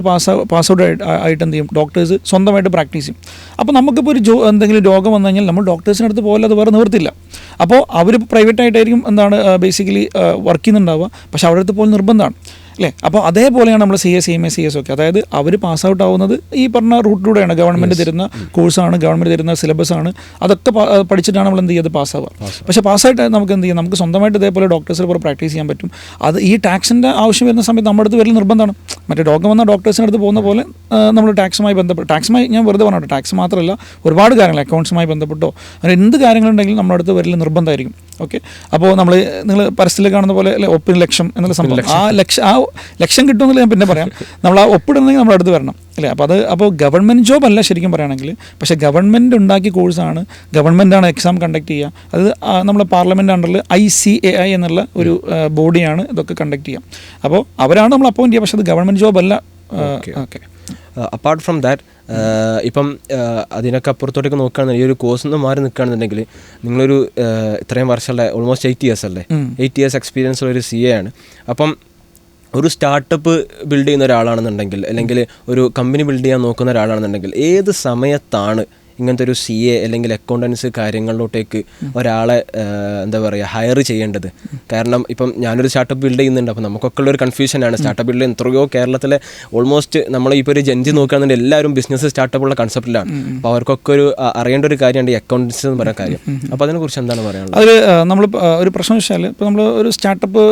പാസ് ഔട്ട് ആയിട്ട് എന്ത് ചെയ്യും, ഡോക്ടേഴ്സ് സ്വന്തമായിട്ട് പ്രാക്ടീസ് ചെയ്യും. അപ്പോൾ നമുക്കിപ്പോൾ എന്തെങ്കിലും രോഗം വന്നു കഴിഞ്ഞാൽ നമ്മൾ ഡോക്ടേഴ്സിൻ്റെ അടുത്ത് പോലെ അത് വേറെ നിവർത്തില്ല. അപ്പോൾ അവർ പ്രൈവറ്റായിട്ടായിരിക്കും ബേസിക്കലി വർക്ക് ചെയ്യുന്നുണ്ടാവുക. പക്ഷേ അവരുടെ അടുത്ത് പോലും നിർബന്ധമാണ്. അല്ലേ? അപ്പോൾ അതേപോലെയാണ് നമ്മൾ CA CMA CS ഒക്കെ, അതായത് അവർ പാസ് ഔട്ട് ആവുന്നത് ഈ പറഞ്ഞ റൂട്ടിലൂടെയാണ്. ഗവൺമെൻറ് തരുന്ന കോഴ്സാണ്, ഗവൺമെൻറ് തരുന്ന സിലബസാണ്, അതൊക്കെ പഠിച്ചിട്ടാണ് നമ്മൾ എന്ത് ചെയ്യുന്നത്, പാസ്സാവുക. പക്ഷേ പാസ്സായിട്ട് നമുക്ക് എന്ത് ചെയ്യാം, നമുക്ക് സ്വന്തമായിട്ട് ഇതേപോലെ ഡോക്ടേഴ്സിൽ പോലെ പ്രാക്ടീസ് ചെയ്യാൻ പറ്റും. അത് ഈ ടാക്സിൻ്റെ ആവശ്യം വരുന്ന സമയത്ത് നമ്മുടെ അടുത്ത് വലിയ നിർബന്ധമാണ്. മറ്റേ രോഗം വന്ന ഡോക്ടേഴ്സിൻ്റെ അടുത്ത് പോകുന്ന പോലെ നമ്മൾ ടാക്സുമായി ബന്ധപ്പെട്ട്, ടാക്സുമായി ഞാൻ വെറുതെ പറഞ്ഞോട്ടെ, ടാക്സ് മാത്രമല്ല ഒരുപാട് കാര്യങ്ങൾ അക്കൗണ്ട്സുമായി ബന്ധപ്പെട്ടോ അങ്ങനെ എന്ത് കാര്യങ്ങളുണ്ടെങ്കിലും നമ്മുടെ അടുത്ത് വലിയ നിർബന്ധമായിരിക്കും. ഓക്കെ, അപ്പോൾ നിങ്ങൾ പരസ്യത്തിൽ കാണുന്ന പോലെ അല്ലെ, ഒപ്പിന് ലക്ഷം എന്നുള്ള സംഭവം, ആ ലക്ഷം കിട്ടുമെന്നില്ല ഞാൻ പിന്നെ പറയാം. നമ്മൾ ആ ഒപ്പിടുന്നെങ്കിൽ നമ്മുടെ അടുത്ത് വരണം അല്ലേ? അപ്പോൾ ഗവൺമെൻറ് ജോബ് അല്ല ശരിക്കും പറയുകയാണെങ്കിൽ, പക്ഷേ ഗവൺമെൻറ് ഉണ്ടാക്കിയ കോഴ്സാണ്, ഗവൺമെൻറ്റാണ് എക്സാം കണ്ടക്ട് ചെയ്യുക. അത് നമ്മൾ പാർലമെൻറ്റ് അണ്ടറിൽ ICAI എന്നുള്ള ഒരു ബോഡിയാണ് ഇതൊക്കെ കണ്ടക്ട് ചെയ്യുക. അപ്പോൾ അവരാണ് നമ്മൾ അപ്പോയിൻറ്റ് ചെയ്യുക, പക്ഷേ അത് ഗവൺമെൻറ് ജോബ് അല്ല. ഓക്കെ, അപ്പാർട്ട് ഫ്രം ദാറ്റ്, ഇപ്പം അതിനൊക്കെ അപ്പുറത്തോട്ടൊക്കെ നോക്കുകയാണെന്നുണ്ടെങ്കിൽ ഈ ഒരു കോഴ്സ് നിന്ന് മാറി നിൽക്കുകയാണെന്നുണ്ടെങ്കിൽ നിങ്ങളൊരു ഇത്രയും വർഷമുള്ള ഓൾമോസ്റ്റ് 8 years അല്ലേ, 8 years എക്സ്പീരിയൻസ് ഉള്ള ഒരു CA ആണ്. അപ്പം ഒരു സ്റ്റാർട്ടപ്പ് ബിൽഡ് ചെയ്യുന്ന ഒരാളാണെന്നുണ്ടെങ്കിൽ, അല്ലെങ്കിൽ ഒരു കമ്പനി ബിൽഡ് ചെയ്യാൻ നോക്കുന്ന ഒരാളാണെന്നുണ്ടെങ്കിൽ, ഏത് സമയത്താണ് ഇങ്ങനത്തെ ഒരു CA അല്ലെങ്കിൽ അക്കൗണ്ടൻസ് കാര്യങ്ങളിലോട്ടേക്ക് ഒരാളെ എന്താ പറയുക ഹയർ ചെയ്യേണ്ടത്? കാരണം ഇപ്പം ഞാനൊരു സ്റ്റാർട്ടപ്പ് ബിൽഡ് ചെയ്യുന്നുണ്ട്, അപ്പോൾ നമുക്കൊക്കെ ഉള്ളൊരു കൺഫ്യൂഷനാണ്. സ്റ്റാർട്ടപ്പ് ബിൽഡ് എത്രയോ കേരളത്തിലെ ഓൾമോസ്റ്റ് നമ്മളിപ്പോൾ ഒരു ജെൻജി നോക്കുകയാണെന്നുണ്ടെങ്കിൽ എല്ലാവരും ബിസിനസ് സ്റ്റാർട്ടപ്പുള്ള കൺസെപ്റ്റിലാണ്. അപ്പോൾ അവർക്കൊക്കെ അറിയേണ്ട ഒരു കാര്യമുണ്ട് ഈ അക്കൗണ്ടൻസ് എന്ന് പറയുന്ന കാര്യം. അപ്പോൾ അതിനെക്കുറിച്ച് എന്താണ് പറയാനുള്ളത്? അതിൽ നമ്മൾ ഒരു പ്രശ്നം വെച്ചാൽ, ഇപ്പോൾ നമ്മൾ ഒരു സ്റ്റാർട്ടപ്പ്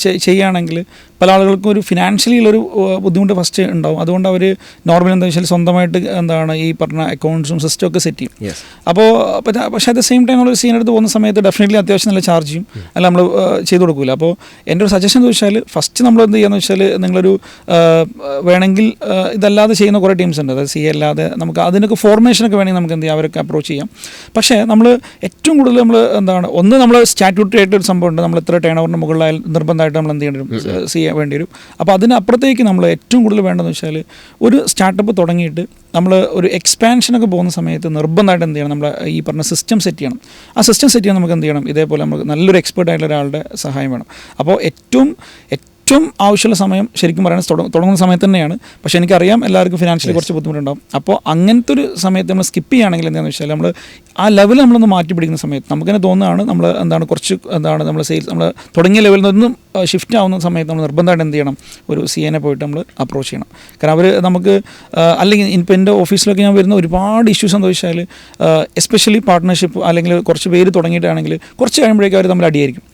ചെയ്യുകയാണെങ്കിൽ പല ആളുകൾക്കും ഒരു ഫിനാൻഷ്യലി ഉള്ളൊരു ബുദ്ധിമുട്ട് ഫസ്റ്റ് ഉണ്ടാവും. അതുകൊണ്ട് അവർ നോർമലി എന്താ വെച്ചാൽ സ്വന്തമായിട്ട് എന്താണ് ഈ പറഞ്ഞ അക്കൗണ്ട്സും സിസ്റ്റം ഒക്കെ സെറ്റ് ചെയ്യും. അപ്പോൾ പക്ഷേ അറ്റ് ദ സെയിം ടൈം നമ്മളൊരു സീനെടുത്ത് പോകുന്ന സമയത്ത് ഡെഫിനറ്റ്ലി അത്യാവശ്യം നല്ല ചാർജ് ചെയ്യും, അല്ല നമ്മൾ ചെയ്ത് കൊടുക്കില്ല. അപ്പോൾ എൻ്റെ ഒരു സജഷൻ എന്ന് വെച്ചാൽ, ഫസ്റ്റ് നമ്മൾ എന്ത് ചെയ്യുകയെന്ന് വെച്ചാൽ, നിങ്ങളൊരു വേണമെങ്കിൽ ഇതല്ലാതെ ചെയ്യുന്ന കുറേ ടീംസ് ഉണ്ട്, അതായത് CA അല്ലാതെ നമുക്ക് അതിനൊക്കെ ഫോർമേഷനൊക്കെ വേണമെങ്കിൽ നമുക്ക് എന്ത് ചെയ്യാം, അവരൊക്കെ അപ്രോച്ച് ചെയ്യാം. പക്ഷേ നമ്മൾ ഏറ്റവും കൂടുതൽ നമ്മൾ എന്താണ്, ഒന്ന് നമ്മൾ സ്റ്റാറ്റ്യൂട്ടറി ആയിട്ടൊരു സംഭവമുണ്ട്, നമ്മൾ ഇത്ര ടേൺ ഓവറിന് മുകളിലായാൽ നിർബന്ധമായിട്ട് നമ്മൾ എന്ത് ചെയ്യേണ്ടി വരും, CA വേണ്ടി വരും. അപ്പോൾ അതിനപ്പുറത്തേക്ക് നമ്മൾ ഏറ്റവും കൂടുതൽ വേണ്ടതെന്ന് വെച്ചാൽ, ഒരു സ്റ്റാർട്ടപ്പ് തുടങ്ങിയിട്ട് നമ്മൾ ഒരു എക്സ്പാൻഷനൊക്കെ പോകുന്ന സമയത്ത് നിർബന്ധമായിട്ട് എന്ത് ചെയ്യണം, നമ്മൾ ഈ പറഞ്ഞ സിസ്റ്റം സെറ്റ് ചെയ്യണം. ആ സിസ്റ്റം സെറ്റ് ചെയ്യാൻ നമുക്ക് എന്ത് ചെയ്യണം, ഇതേപോലെ നമുക്ക് നല്ലൊരു എക്സ്പേർട്ട് ആയിട്ടുള്ള ഒരാളുടെ സഹായം വേണം. അപ്പോൾ ഏറ്റവും ആവശ്യമുള്ള സമയം ശരിക്കും പറയുന്നത് തുടങ്ങുന്ന സമയത്ത് തന്നെയാണ്. പക്ഷേ എനിക്കറിയാം എല്ലാവർക്കും ഫിനാൻഷ്യലി കുറച്ച് ബുദ്ധിമുട്ടുണ്ടാകും. അപ്പോൾ അങ്ങനത്തെ ഒരു സമയത്ത് നമ്മൾ സ്കിപ്പ് ചെയ്യുകയാണെങ്കിൽ എന്താണെന്ന് വെച്ചാൽ, നമ്മൾ ആ ലെവൽ നമ്മളൊന്ന് മാറ്റി പിടിക്കുന്ന സമയത്ത് നമുക്ക് തന്നെ തോന്നുകയാണ് നമ്മൾ എന്താണ് കുറച്ച് എന്താണ് നമ്മൾ സെയിൽസ് നമ്മൾ തുടങ്ങിയ ലെവലിൽ നിന്നും ഷിഫ്റ്റ് ആവുന്ന സമയത്ത് നമ്മൾ നിർബന്ധമായിട്ട് എന്ത് ചെയ്യണം, ഒരു CA പോയിട്ട് നമ്മൾ അപ്രോച്ച് ചെയ്യണം. കാരണം അവർ നമുക്ക് അല്ലെങ്കിൽ ഇപ്പോൾ എൻ്റെ ഓഫീസിലൊക്കെ ഞാൻ വരുന്ന ഒരുപാട് ഇഷ്യൂസ് എന്താ വെച്ചാൽ, എസ്പെഷ്യലി പാർട്ട്ണർഷിപ്പ് അല്ലെങ്കിൽ കുറച്ച് പേര് തുടങ്ങിയിട്ടാണെങ്കിൽ കുറച്ച് കഴിയുമ്പോഴേക്കും അവർ തമ്മിൽ അടിയായിരിക്കും.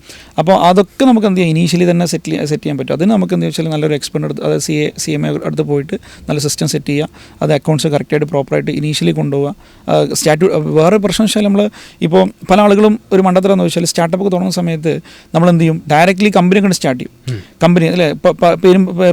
അപ്പോൾ അതൊക്കെ നമുക്ക് എന്ത് ചെയ്യാം, ഇനീഷ്യലി തന്നെ സെറ്റ് ചെയ്യാൻ പറ്റും. അതിന് നമുക്ക് എന്താ വെച്ചാൽ നല്ലൊരു എക്സ്പെർട്ട് അടുത്ത്, അതായത് CMA അടുത്ത് പോയിട്ട് നല്ല സിസ്റ്റം സെറ്റ് ചെയ്യുക, അത് അക്കൗണ്ട്സ് കറക്റ്റായിട്ട് പ്രോപ്പറായിട്ട് ഇനീഷ്യലി കൊണ്ടുപോകുക. വേറെ പ്രശ്നം വെച്ചാൽ, നമ്മൾ ഇപ്പോൾ പല ആളുകളും ഒരു മണ്ടത്തരം എന്ന് വെച്ചാൽ, സ്റ്റാർട്ടപ്പ് ഒക്കെ തുടങ്ങുന്ന സമയത്ത് നമ്മൾ എന്ത് ചെയ്യും, ഡയറക്റ്റ്ലി കമ്പനി കൊണ്ട് സ്റ്റാർട്ട് ചെയ്യും. കമ്പനി അല്ലേ,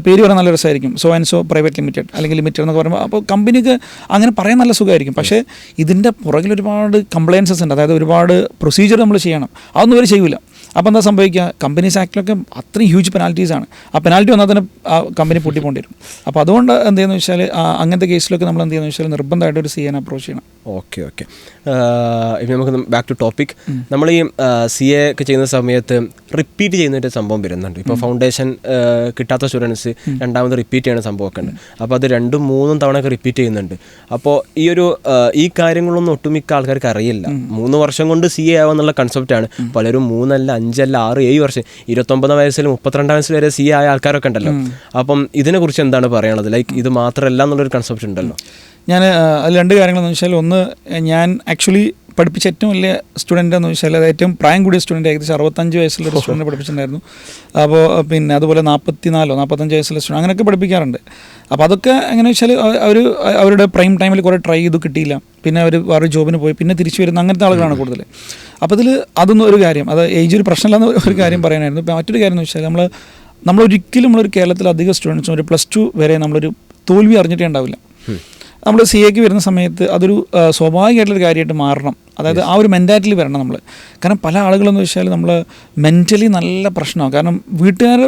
പേര് പറയാൻ നല്ല രസമായിരിക്കും, so and so private limited അല്ലെങ്കിൽ ലിമിറ്റഡ് എന്നൊക്കെ പറയുമ്പോൾ, അപ്പോൾ കമ്പനിക്ക് അങ്ങനെ പറയാൻ നല്ല സുഖമായിരിക്കും. പക്ഷേ ഇതിൻ്റെ പുറകിൽ ഒരുപാട് കംപ്ലയൻസസ് ഉണ്ട്, അതായത് ഒരുപാട് പ്രൊസീജിയർ നമ്മൾ ചെയ്യണം, അതൊന്നും അവർ ചെയ്യില്ല. അപ്പോൾ എന്താ സംഭവിക്കുക, കമ്പനീസ് ആക്ടിലൊക്കെ അത്രയും ഹ്യൂജ് പെനാൽറ്റീസാണ്. ആ പെനാൽറ്റി വന്നാൽ തന്നെ ആ കമ്പനി പൊട്ടിപ്പോണ്ടി വരും. അപ്പോൾ അതുകൊണ്ട് എന്ത് ചെയ്യുന്നത് വെച്ചാൽ, അങ്ങനത്തെ കേസിലൊക്കെ നമ്മൾ എന്ത് ചെയ്യുന്നത് വെച്ചാൽ നിർബന്ധമായിട്ട് ഒരു CA അപ്രോച്ച് ചെയ്യണം. ഓക്കെ, ഇനി നമുക്ക് ബാക്ക് ടു ടോപ്പിക്. നമ്മൾ ഈ CA ഒക്കെ ചെയ്യുന്ന സമയത്ത് റിപ്പീറ്റ് ചെയ്യുന്നൊരു സംഭവം വരുന്നുണ്ട്. ഇപ്പോൾ ഫൗണ്ടേഷൻ കിട്ടാത്ത സ്റ്റുഡൻസ് രണ്ടാമത് റിപ്പീറ്റ് ചെയ്യുന്ന സംഭവമൊക്കെ ഉണ്ട്. അപ്പോൾ അത് 2-3 തവണയൊക്കെ റിപ്പീറ്റ് ചെയ്യുന്നുണ്ട്. അപ്പോൾ ഈ കാര്യങ്ങളൊന്നും ഒട്ടുമിക്ക ആൾക്കാർക്ക് അറിയില്ല. 3 വർഷം കൊണ്ട് CA ആവാന്നുള്ള കൺസെപ്റ്റാണ്. പലരും 3 അല്ല 5 അല്ല 6 7 വർഷം 29 വയസ്സിൽ 32 വയസ്സിൽ വരെ CA ആയ ആൾക്കാരൊക്കെ ഉണ്ടല്ലോ. അപ്പം ഇതിനെക്കുറിച്ച് എന്താണ് പറയാനുള്ളത്? ലൈക്ക് ഇത് മാത്രമല്ല എന്നുള്ളൊരു കൺസെപ്റ്റ് ഉണ്ടല്ലോ. ഞാൻ അതിൽ 2 കാര്യങ്ങളെന്ന് വെച്ചാൽ, ഒന്ന്, ഞാൻ ആക്ച്വലി പഠിപ്പിച്ച ഏറ്റവും വലിയ സ്റ്റുഡൻ്റ് എന്ന് വെച്ചാൽ, അത് ഏറ്റവും പ്രായം കൂടിയ സ്റ്റുഡൻറ്റ്, ഏകദേശം 65 വയസ്സുള്ള ഒരു സ്റ്റുഡൻറ്റ് പഠിപ്പിച്ചിട്ടുണ്ടായിരുന്നു. അപ്പോൾ പിന്നെ അതുപോലെ 44-45 വയസ്സുള്ള സ്റ്റുഡൻറ്റ് അങ്ങനെയൊക്കെ പഠിപ്പിക്കാറുണ്ട്. അപ്പോൾ അതൊക്കെ എങ്ങനെ വെച്ചാൽ, അവരുടെ പ്രൈം ടൈമിൽ കുറേ ട്രൈ ചെയ്തു, കിട്ടിയില്ല, പിന്നെ അവർ വേറെ ജോബിന് പോയി, പിന്നെ തിരിച്ചു വരുന്ന അങ്ങനത്തെ ആളുകളാണ് കൂടുതൽ. അപ്പോൾ അതൊന്നും ഒരു കാര്യം, അത് ഏജ് ഒരു പ്രശ്നമില്ലാന്ന് ഒരു കാര്യം പറയാനായിരുന്നു. ഇപ്പോൾ മറ്റൊരു കാര്യം എന്ന് വെച്ചാൽ, നമ്മളൊരിക്കലും നമ്മളൊരു കേരളത്തിൽ അധികം സ്റ്റുഡൻസും ഒരു +2 വരെ നമ്മളൊരു തോൽവി അറിഞ്ഞിട്ടേ ഉണ്ടാവില്ല. നമ്മൾ CA വരുന്ന സമയത്ത് അതൊരു സ്വാഭാവികമായിട്ടുള്ളൊരു കാര്യമായിട്ട് മാറണം. അതായത് ആ ഒരു മെൻറ്റാലിറ്റിയിൽ വരണം നമ്മൾ. കാരണം പല ആളുകളെന്ന് വെച്ചാൽ നമ്മൾ മെൻ്റലി നല്ല പ്രശ്നമാണ്. കാരണം വീട്ടുകാർ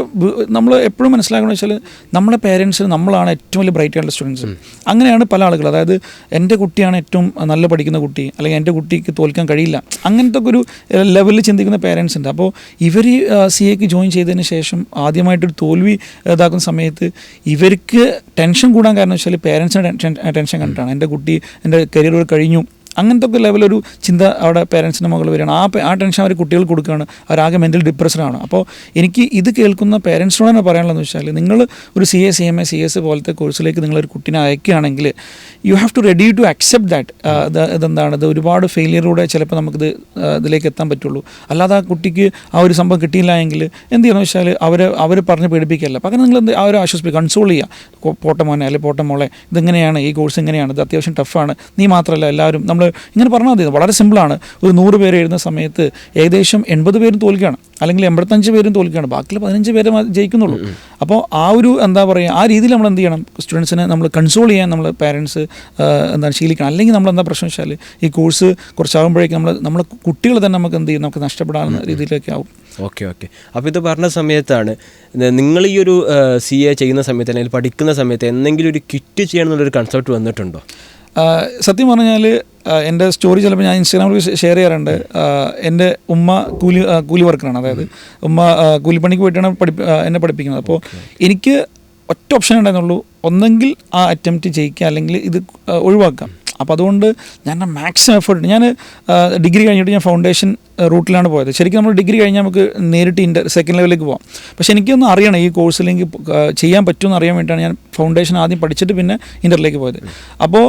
നമ്മൾ എപ്പോഴും മനസ്സിലാക്കണമെന്ന് വെച്ചാൽ, നമ്മുടെ പേരൻസിന് നമ്മളാണ് ഏറ്റവും വലിയ ബ്രൈറ്റ് ആയിട്ടുള്ള സ്റ്റുഡൻസ്. അങ്ങനെയാണ് പല ആളുകൾ, അതായത് എൻ്റെ കുട്ടിയാണ് ഏറ്റവും നല്ല പഠിക്കുന്ന കുട്ടി, അല്ലെങ്കിൽ എൻ്റെ കുട്ടിക്ക് തോൽക്കാൻ കഴിയില്ല, അങ്ങനത്തെ ഒരു ലെവലിൽ ചിന്തിക്കുന്ന പേരൻസ് ഉണ്ട്. അപ്പോൾ ഇവർ CA ജോയിൻ ചെയ്തതിന് ശേഷം ആദ്യമായിട്ടൊരു തോൽവി ഇതാക്കുന്ന സമയത്ത് ഇവർക്ക് ടെൻഷൻ കൂടാൻ കാരണം വെച്ചാൽ പേരൻസിന് ടെൻഷൻ കണ്ടിട്ടാണ്. എൻ്റെ കുട്ടി എൻ്റെ കരിയർ കഴിഞ്ഞു, അങ്ങനത്തെ ഒക്കെ ലെവലൊരു ചിന്ത അവിടെ പേരൻസിൻ്റെ മുകളിൽ വരികയാണ്. ആ ടെൻഷൻ അവർ കുട്ടികൾക്ക് കൊടുക്കുകയാണ്, അവരാകെ മെൻ്റൽ ഡിപ്രഷനാണ്. അപ്പോൾ എനിക്ക് ഇത് കേൾക്കുന്ന പേരൻസിനോട് തന്നെ പറയാനുള്ളതെന്ന് വെച്ചാൽ, നിങ്ങൾ ഒരു CA CMA CS പോലത്തെ കോഴ്സിലേക്ക് നിങ്ങളൊരു കുട്ടീനെ അയക്കുകയാണെങ്കിൽ you have to ready to accept that. ഇതെന്താണ്, ഇത് ഒരുപാട് ഫെയിലിയറിലൂടെ ചിലപ്പോൾ നമുക്കിത് ഇതിലേക്ക് എത്താൻ പറ്റുള്ളൂ. അല്ലാതെ ആ കുട്ടിക്ക് ആ ഒരു സംഭവം കിട്ടിയില്ല എങ്കിൽ എന്ത് ചെയ്യണമെന്ന് വെച്ചാൽ അവർ പറഞ്ഞ് പേടിപ്പിക്കുകയല്ല, പകരം നിങ്ങൾ ആ ഒരു ആശ്വസിപ്പിക്കുക, കൺസോൾ ചെയ്യുക. പോട്ടെ മോനെ അല്ലെങ്കിൽ പോട്ടെ മോളെ, ഇതിങ്ങനെയാണ്, ഈ കോഴ്സ് ഇങ്ങനെയാണ്, ഇത് അത്യാവശ്യം ടഫാണ്, നീ മാത്രമല്ല എല്ലാവരും, നമ്മൾ ഇങ്ങനെ പറഞ്ഞാൽ മതി. വളരെ സിമ്പിളാണ്. ഒരു 100 പേര് എഴുതുന്ന സമയത്ത് ഏകദേശം 80 പേരും തോൽക്കുകയാണ്, അല്ലെങ്കിൽ 85 പേരും തോൽക്കുകയാണ്, ബാക്കിയുള്ള 15 പേരെ ജയിക്കുന്നുള്ളൂ. അപ്പോൾ ആ ഒരു എന്താ പറയുക, ആ രീതിയിൽ നമ്മൾ എന്ത് ചെയ്യണം, സ്റ്റുഡൻസിനെ നമ്മൾ കൺസോൾ ചെയ്യാൻ നമ്മൾ പാരൻസ് എന്താണ് ശീലിക്കണം. അല്ലെങ്കിൽ നമ്മൾ എന്താ പ്രശ്നം വെച്ചാൽ ഈ കോഴ്സ് കുറച്ചാകുമ്പോഴേക്കും നമ്മളെ കുട്ടികൾ തന്നെ നമുക്ക് എന്ത് ചെയ്യും, നമുക്ക് നഷ്ടപ്പെടാവുന്ന രീതിയിലേക്ക് ആവും. ഓക്കെ. അപ്പോൾ ഇത് പറഞ്ഞ സമയത്താണ് നിങ്ങൾ ഈ ഒരു CA ചെയ്യുന്ന സമയത്ത് അല്ലെങ്കിൽ പഠിക്കുന്ന സമയത്ത് എന്തെങ്കിലും ഒരു ക്വിറ്റ് ചെയ്യണം എന്നുള്ളൊരു കൺസെപ്റ്റ് വന്നിട്ടുണ്ടോ? സത്യം പറഞ്ഞാൽ എൻ്റെ സ്റ്റോറി ചിലപ്പോൾ ഞാൻ ഇൻസ്റ്റാഗ്രാമിൽ ഷെയർ ചെയ്യാറുണ്ട്. എൻ്റെ ഉമ്മ കൂലി വർക്കറാണ്, അതായത് ഉമ്മ കൂലിപ്പണിക്ക് പോയിട്ടാണ് എന്നെ പഠിപ്പിക്കുന്നത്. അപ്പോൾ എനിക്ക് ഒറ്റ ഓപ്ഷൻ ഉണ്ടായിരുന്നുള്ളൂ, ഒന്നെങ്കിൽ ആ അറ്റംപ്റ്റ് ജയിക്കുക, അല്ലെങ്കിൽ ഇത് ഒഴിവാക്കാം. അപ്പോൾ അതുകൊണ്ട് ഞാൻ മാക്സിമം എഫേർട്ട്, ഞാൻ ഡിഗ്രി കഴിഞ്ഞിട്ട് ഞാൻ ഫൗണ്ടേഷൻ റൂട്ടിലാണ് പോയത്. ശരിക്കും നമ്മൾ ഡിഗ്രി കഴിഞ്ഞാൽ നമുക്ക് നേരിട്ട് സെക്കൻഡ് ലെവലിലേക്ക് പോകാം. പക്ഷേ എനിക്കൊന്ന് അറിയണം ഈ കോഴ്സിലേക്ക് ചെയ്യാൻ പറ്റുമെന്ന് അറിയാൻ വേണ്ടിയിട്ടാണ് ഞാൻ ഫൗണ്ടേഷൻ ആദ്യം പഠിച്ചിട്ട് പിന്നെ ഇൻ്ററിലേക്ക് പോയത്. അപ്പോൾ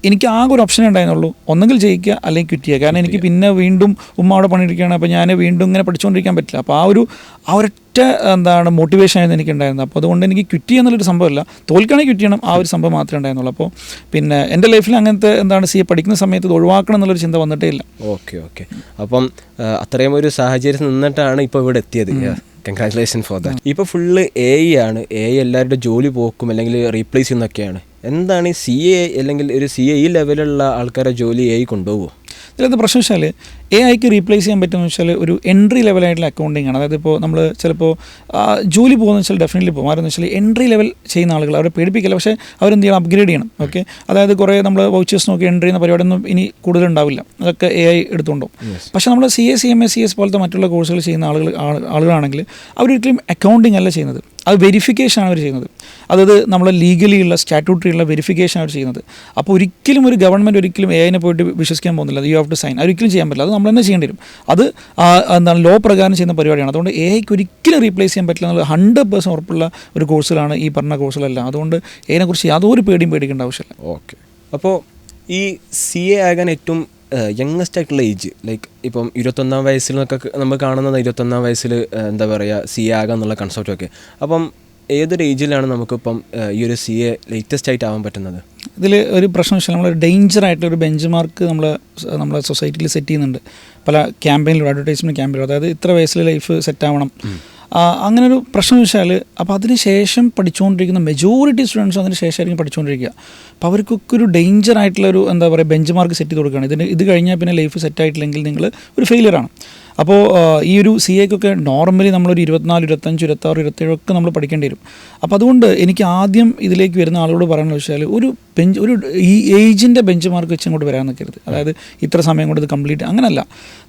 എനിക്ക് ആകെ ഒരു ഓപ്ഷനേ ഉണ്ടായിരുന്നുള്ളൂ, ഒന്നെങ്കിൽ ജയിക്കുക അല്ലെങ്കിൽ ക്വിറ്റ് ചെയ്യുക. കാരണം എനിക്ക് പിന്നെ വീണ്ടും ഉമ്മ അവിടെ പണിയിരിക്കുകയാണ്, അപ്പോൾ ഞാൻ വീണ്ടും ഇങ്ങനെ പഠിച്ചുകൊണ്ടിരിക്കാൻ പറ്റില്ല. അപ്പോൾ ആ ഒരൊറ്റ എന്താണ് മോട്ടിവേഷൻ ആയിരുന്നു എനിക്ക് ഉണ്ടായിരുന്നത്. അപ്പോൾ അതുകൊണ്ട് എനിക്ക് ക്വിറ്റ് ചെയ്യുന്നുള്ളൊരു സംഭവമല്ല, തോൽക്കുകയാണെങ്കിൽ ക്വിറ്റ് ചെയ്യണം, ആ ഒരു സംഭവം മാത്രമേ ഉണ്ടായിരുന്നുള്ളൂ. അപ്പോൾ പിന്നെ എൻ്റെ ലൈഫിൽ അങ്ങനത്തെ എന്താണ് CA പഠിക്കുന്ന സമയത്ത് ഇത് ഒഴിവാക്കണം എന്നുള്ളൊരു ചിന്ത വന്നിട്ടേ ഇല്ല. ഓക്കെ. അപ്പം അത്രയും ഒരു സാഹചര്യം നിന്നിട്ടാണ് ഇപ്പോൾ ഇവിടെ എത്തിയത്. Congratulation for that. ഇപ്പോൾ ഫുള്ള് AI ആണ്. AI എല്ലാവരുടെ ജോലി പോക്കും അല്ലെങ്കിൽ റീപ്ലേസ് ചെയ്യുന്നൊക്കെയാണ്. എന്താണ് CA അല്ലെങ്കിൽ ഒരു CA ഈ ലെവലുള്ള ആൾക്കാരുടെ ജോലി AI കൊണ്ടുപോകുമോ? ഇതിലത്തെ പ്രശ്നം വെച്ചാൽ AIക്ക് റീപ്ലേസ് ചെയ്യാൻ പറ്റുമെന്ന് വെച്ചാൽ ഒരു എൻട്രി ലെവലായിട്ടുള്ള അക്കൗണ്ടിങ് ആണ്. അതായത് ഇപ്പോൾ നമ്മൾ ചിലപ്പോൾ ജോലി പോകുന്ന വെച്ചാൽ ഡെഫിനറ്റ്ലി പോകും. ആരെന്ന് വെച്ചാൽ എൻട്രി ലെവൽ ചെയ്യുന്ന ആളുകൾ അവരെ പേടിപ്പിക്കില്ല, പക്ഷേ അവരെന്ത് ചെയ്യണം, അപ്ഗ്രേഡ് ചെയ്യണം. ഓക്കെ, അതായത് കുറേ നമ്മൾ വൗച്ചേഴ്സ് നോക്കി എൻട്രി ചെയ്യുന്ന പരിപാടിയൊന്നും ഇനി കൂടുതലുണ്ടാവില്ല, അതൊക്കെ AI എടുത്തുകൊണ്ടും. പക്ഷേ നമ്മൾ CA CMA CS പോലത്തെ മറ്റുള്ള കോഴ്സുകൾ ചെയ്യുന്ന ആളുകളാണെങ്കിൽ അവരൊരിക്കലും അക്കൗണ്ടിങ് അല്ല ചെയ്യുന്നത്, അത് വെരിഫിക്കേഷൻ ആണ് അവർ ചെയ്യുന്നത്. അതായത് നമ്മൾ ലീഗലി ഉള്ള സ്റ്റാറ്റ്യൂട്ടറി ഉള്ള വെരിഫിക്കേഷൻ അവർ ചെയ്യുന്നത്. അപ്പോൾ ഒരിക്കലും ഒരു ഗവൺമെൻറ് ഒരിക്കലും AI-നെ പോയിട്ട് വിശ്വസിക്കാൻ പോകുന്നില്ല. യു ഹാവ് ടു സൈൻ, അതൊരിക്കലും ചെയ്യാൻ പറ്റില്ല, അത് നമ്മൾ തന്നെ ചെയ്യേണ്ടി വരും. അത് എന്താണ് ലോ പ്രകാരം ചെയ്യുന്ന പരിപാടിയാണ്. അതുകൊണ്ട് AIക്ക് ഒരിക്കലും റീപ്ലേസ് ചെയ്യാൻ പറ്റില്ല എന്നുള്ള 100% ഉറപ്പുള്ള ഒരു കോഴ്സുകളാണ് ഈ പറഞ്ഞ കോഴ്സുകളെല്ലാം. അതുകൊണ്ട് AI-നെക്കുറിച്ച് യാതൊരു പേടിക്കേണ്ട ആവശ്യമില്ല. ഓക്കെ. അപ്പോൾ ഈ CA ആകാൻ ഏറ്റവും യങ്ങസ്റ്റ് ആയിട്ടുള്ള ഏജ്, ലൈക്ക് ഇപ്പം 21 വയസ്സിൽ നിന്നൊക്കെ നമ്മൾ കാണുന്നത് 21 വയസ്സിൽ എന്താ പറയുക CA ആകാം എന്നുള്ള കൺസെപ്റ്റൊക്കെ. അപ്പം ഏതൊരു ഏജിലാണ് നമുക്കിപ്പം ഈ ഒരു CA ലേറ്റസ്റ്റ് ആയിട്ട് ആവാൻ പറ്റുന്നത്? ഇതിൽ ഒരു പ്രശ്നം വെച്ചാൽ നമ്മൾ ഡേഞ്ചറായിട്ടൊരു ബെഞ്ച് മാർക്ക് നമ്മളെ സൊസൈറ്റിയിൽ സെറ്റ് ചെയ്യുന്നുണ്ട്. പല ക്യാമ്പയിനിലും അഡ്വർടൈസ്മെൻറ്റ് ക്യാമ്പയിലും, അതായത് ഇത്ര വയസ്സിൽ ലൈഫ് സെറ്റാവണം, അങ്ങനൊരു പ്രശ്നം വെച്ചാൽ അപ്പോൾ അതിന് ശേഷം പഠിച്ചുകൊണ്ടിരിക്കുന്ന മെജോറിറ്റി സ്റ്റുഡൻസ് അതിന് ശേഷമായിരിക്കും പഠിച്ചുകൊണ്ടിരിക്കുക. അപ്പോൾ അവർക്കൊക്കെ ഒരു ഡേഞ്ചറായിട്ടുള്ളൊരു എന്താ പറയുക ബെഞ്ച് മാർക്ക് സെറ്റ് ചെയ്ത് കൊടുക്കുകയാണ്. ഇത് കഴിഞ്ഞാൽ പിന്നെ ലൈഫ് സെറ്റായിട്ടില്ലെങ്കിൽ നിങ്ങൾ ഒരു ഫെയിലിയറാണ്. അപ്പോൾ ഈ ഒരു CAക്കൊക്കെ നോർമലി നമ്മളൊരു 24, 25, 26, 27 ഒക്കെ നമ്മൾ പഠിക്കേണ്ടി വരും. അപ്പോൾ അതുകൊണ്ട് എനിക്ക് ആദ്യം ഇതിലേക്ക് വരുന്ന ആളോട് പറയാമെന്ന് വെച്ചാൽ ഒരു ഈ ഏജിൻ്റെ ബെഞ്ച് മാർക്ക് വെച്ച് അങ്ങോട്ട് വരാൻ നിൽക്കരുത്. അതായത് ഇത്ര സമയം കൊണ്ട് ഇത് കംപ്ലീറ്റ് അങ്ങനെയല്ല.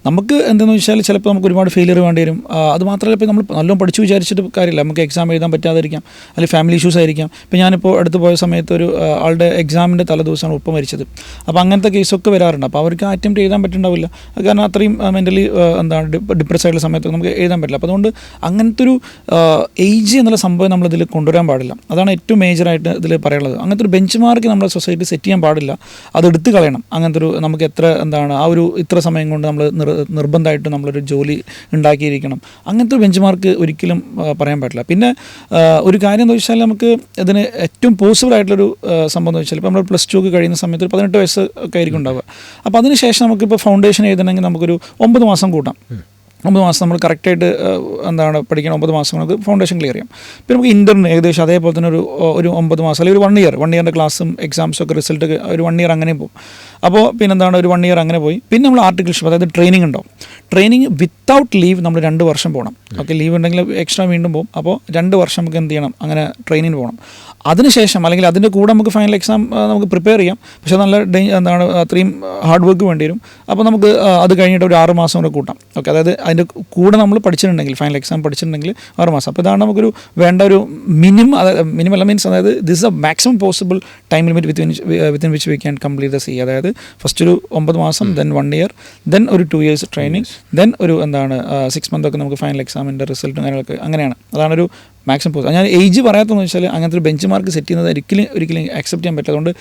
നമുക്ക് എന്താണെന്ന് വെച്ചാൽ ചിലപ്പോൾ നമുക്ക് ഒരുപാട് ഫെയിലിയർ വേണ്ടി വരും. അത് മാത്രമല്ല, ഇപ്പോൾ നമ്മൾ നല്ലോണം പഠിച്ചു വിചാരിച്ചിട്ട് കാര്യമില്ല, നമുക്ക് എക്സാം എഴുതാൻ പറ്റാതിരിക്കാം, അല്ലെങ്കിൽ ഫാമിലി ഇഷ്യൂസ് ആയിരിക്കാം. ഇപ്പോൾ ഞാനിപ്പോൾ അടുത്ത് പോയ സമയത്ത് ഒരു ആളുടെ എക്സാമിൻ്റെ തലേദിവസമാണ് ഉപ്പ മരിച്ചത്. അപ്പോൾ അങ്ങനത്തെ കേസൊക്കെ വരാറുണ്ട്. അപ്പോൾ അവർക്ക് അറ്റംപ്റ്റ് എഴുതാൻ പറ്റുന്നുണ്ടാവില്ല, കാരണം അത്രയും മെൻ്റലി എന്താണ് ഡിപ്രസ് ആയിട്ടുള്ള സമയത്ത് നമുക്ക് എഴുതാൻ പറ്റില്ല. അപ്പോൾ അതുകൊണ്ട് അങ്ങനത്തെ ഒരു ഏജ് എന്നുള്ള സംഭവം നമ്മളിതിൽ കൊണ്ടുവരാൻ പാടില്ല. അതാണ് ഏറ്റവും മേജറായിട്ട് ഇതിൽ പറയാനുള്ളത്. അങ്ങനത്തെ ഒരു ബെഞ്ച് മാർക്ക് നമ്മുടെ സൊസൈറ്റി സെറ്റ് ചെയ്യാൻ പാടില്ല, അത് എടുത്ത് കളയണം. അങ്ങനത്തെ ഒരു നമുക്ക് എത്ര എന്താണ് ആ ഒരു ഇത്ര സമയം കൊണ്ട് നമ്മൾ നിർബന്ധമായിട്ട് നമ്മളൊരു ജോലി ഉണ്ടാക്കിയിരിക്കണം, അങ്ങനത്തെ ഒരു ബെഞ്ച് മാർക്ക് ഒരിക്കലും പറയാൻ പറ്റില്ല. പിന്നെ ഒരു കാര്യം എന്താ വെച്ചാൽ നമുക്ക് ഇതിന് ഏറ്റവും പോസിബിൾ ആയിട്ടുള്ളൊരു സംഭവം എന്ന് വെച്ചാൽ ഇപ്പോൾ നമ്മൾ +2 ഒക്കെ കഴിയുന്ന സമയത്ത് ഒരു 18 വയസ്സ് ഒക്കെ ആയിരിക്കും ഉണ്ടാവുക. അപ്പോൾ അതിന് ശേഷം നമുക്കിപ്പോൾ ഫൗണ്ടേഷൻ എഴുതണമെങ്കിൽ നമുക്കൊരു 9 മാസം കൂട്ടാം. 9 മാസം നമ്മൾ കറക്റ്റായിട്ട് എന്താണ് പഠിക്കണം. 9 മാസം നമുക്ക് ഫൗണ്ടേഷൻ ക്ലിയർ ചെയ്യാം. പിന്നെ നമുക്ക് ഇൻ്റർന് ഏകദേശം അതേപോലെ തന്നെ ഒരു 9 മാസം അല്ലെങ്കിൽ ഒരു 1 ഇയറിൻ്റെ ക്ലാസ്സും എക്സാംസും ഒക്കെ റിസൾട്ട് ഒരു 1 ഇയർ അങ്ങനെ പോകും. അപ്പോൾ പിന്നെ എന്താണ് ഒരു 1 ഇയർ അങ്ങനെ പോയി. പിന്നെ നമ്മൾ ആർട്ടിക്കിൾഷിപ്പ്, അതായത് ട്രെയിനിങ് ഉണ്ടാവും. ട്രെയിനിങ് വിത്തൗട്ട് ലീവ് നമ്മൾ 2 വർഷം പോകണം. ഓക്കെ, ലീവ് ഉണ്ടെങ്കിൽ എക്സ്ട്രാ വീണ്ടും പോകും. അപ്പോൾ 2 വർഷം നമുക്ക് എന്ത് ചെയ്യണം, അങ്ങനെ ട്രെയിനിങ് പോകണം. അതിനുശേഷം അല്ലെങ്കിൽ അതിൻ്റെ കൂടെ നമുക്ക് ഫൈനൽ എക്സാം നമുക്ക് പ്രിപ്പയർ ചെയ്യാം. പക്ഷേ നല്ല എന്താണ് അത്രയും ഹാർഡ് വർക്ക് വേണ്ടി വരും. അപ്പോൾ നമുക്ക് അത് കഴിഞ്ഞിട്ട് ഒരു 6 മാസം കൂടെ കൂട്ടാം. ഓക്കെ, അതായത് അതിൻ്റെ കൂടെ നമ്മൾ പഠിച്ചിട്ടുണ്ടെങ്കിൽ ഫൈനൽ എക്സാം പഠിച്ചിട്ടുണ്ടെങ്കിൽ 6 മാസം. അപ്പോൾ ഇതാണ് നമുക്കൊരു വേണ്ട ഒരു മിനിമം മീൻസ് അതായത് this is A maximum possible time limit within which we can complete the CA. അതായത് അതായത് ഫസ്റ്റ് ഒരു 9 മാസം, ദെൻ 1 ഇയർ, ദെൻ ഒരു 2 years ട്രെയിനിങ്, ദെൻ ഒരു 6 month ഒക്കെ നമുക്ക് ഫൈനൽ എക്സാമിൻ്റെ റിസൾട്ടും കാര്യങ്ങളൊക്കെ അങ്ങനെയാണ്. അതാണൊരു മാക്സിമം പോസ്റ്റ്. ഞാൻ ഏജ് പറയാത്തതെന്ന് വെച്ചാൽ അങ്ങനത്തെ ഒരു ബെഞ്ച് മാർക്ക് സെറ്റ് ചെയ്യുന്നത് ഒരിക്കലും അക്സെപ്റ്റ് ചെയ്യാൻ പറ്റില്ല. അതുകൊണ്ട്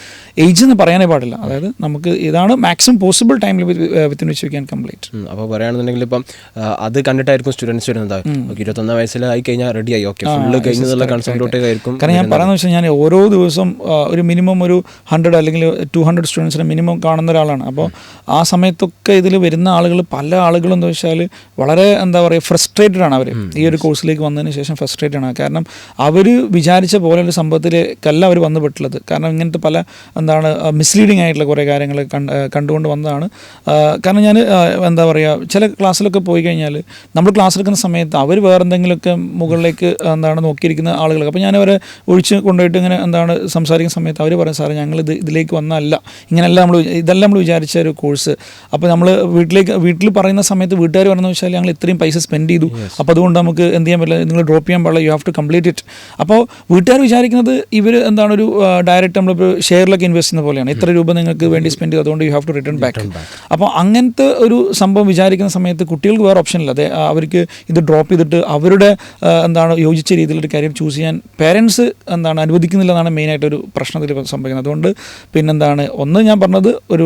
ഏജ് എന്ന് പറയാനേ പാടില്ല. അതായത് നമുക്ക് ഇതാണ് മാക്സിമം പോസിബിൾ ടൈമിൽ within which we can complete. അപ്പോൾ പറയുകയാണെന്നുണ്ടെങ്കിൽ ഇപ്പം അത് കണ്ടിട്ടായിരിക്കും സ്റ്റുഡൻസ് വരുന്നത്. 21 വയസ്സിലായി കഴിഞ്ഞാൽ റെഡി ആയി, ഓക്കെ ഫുള്ള് കഴിഞ്ഞതുള്ള കൺസെപ്റ്റോട്ടേ ആയിരിക്കും. കാരണം ഞാൻ പറയുന്നത് വെച്ചാൽ ഞാൻ ഓരോ ദിവസം ഒരു മിനിമം ഒരു 100 അല്ലെങ്കിൽ 200 സ്റ്റുഡൻസിനെ മിനിമം കാണുന്ന ഒരാളാണ്. അപ്പോൾ ആ സമയത്തൊക്കെ ഇതിൽ വരുന്ന ആളുകൾ, പല ആളുകളും എന്താ വെച്ചാൽ വളരെ ഫ്രസ്ട്രേറ്റഡ് ആണ്. അവർ ഈ ഒരു കോഴ്സിലേക്ക് വന്നതിന് ശേഷം ഫ്രസ്ട്രേറ്റഡ് ആണ്. കാരണം അവർ വിചാരിച്ച പോലെയുള്ള സംഭവത്തിലേക്കല്ല അവർ വന്നു പെട്ടുള്ളത്. കാരണം ഇങ്ങനത്തെ പല മിസ്ലീഡിങ് ആയിട്ടുള്ള കുറേ കാര്യങ്ങൾ കണ്ടുകൊണ്ട് വന്നതാണ്. കാരണം ഞാൻ ചില ക്ലാസ്സിലൊക്കെ പോയി കഴിഞ്ഞാൽ നമ്മൾ ക്ലാസ് എടുക്കുന്ന സമയത്ത് അവർ വേറെ എന്തെങ്കിലുമൊക്കെ മുകളിലേക്ക് നോക്കിയിരിക്കുന്ന ആളുകൾ. അപ്പോൾ ഞാനവരെ ഒഴിച്ച് കൊണ്ടുപോയിട്ട് ഇങ്ങനെ സംസാരിക്കുന്ന സമയത്ത് അവർ പറയും, സാറേ ഞങ്ങൾ ഇതിലേക്ക് വന്നല്ല, ഇങ്ങനെയല്ല ഇതെല്ലാം നമ്മൾ വിചാരിച്ച ഒരു കോഴ്സ്. അപ്പോൾ നമ്മൾ വീട്ടിൽ പറയുന്ന സമയത്ത് വീട്ടുകാർ പറയുന്നത് വെച്ചാൽ ഞങ്ങൾ ഇത്രയും പൈസ സ്പെൻഡ് ചെയ്തു, അപ്പോൾ അതുകൊണ്ട് നമുക്ക് എന്ത് ചെയ്യാൻ പറ്റില്ല, നിങ്ങൾ ഡ്രോപ്പ് ചെയ്യാൻ പാടില്ല, you have to complete it. അപ്പോൾ വീട്ടുകാർ വിചാരിക്കുന്നത് ഇവർ ഒരു ഡയറക്റ്റ് നമ്മളിപ്പോൾ ഷെയറിലൊക്കെ ഇൻവെസ്റ്റ് ചെയ്യുന്ന പോലെയാണ്, ഇത്ര രൂപ നിങ്ങൾക്ക് വേണ്ടി സ്പെൻഡ് ചെയ്തു, അതുകൊണ്ട് you have to return back. അപ്പോൾ അങ്ങനത്തെ ഒരു സംഭവം വിചാരിക്കുന്ന സമയത്ത് കുട്ടികൾക്ക് വേറെ ഓപ്ഷൻ ഇല്ല. അവർക്ക് ഇത് ഡ്രോപ്പ് ചെയ്തിട്ട് അവരുടെ യോജിച്ച രീതിയിലൊരു കരിയർ ചൂസ് ചെയ്യാൻ പേരൻസ് അനുവദിക്കുന്നില്ല എന്നാണ് മെയിനായിട്ടൊരു പ്രശ്നത്തിൽ സംഭവിക്കുന്നത്. അതുകൊണ്ട് ഒന്ന് ഞാൻ പറഞ്ഞത് ഒരു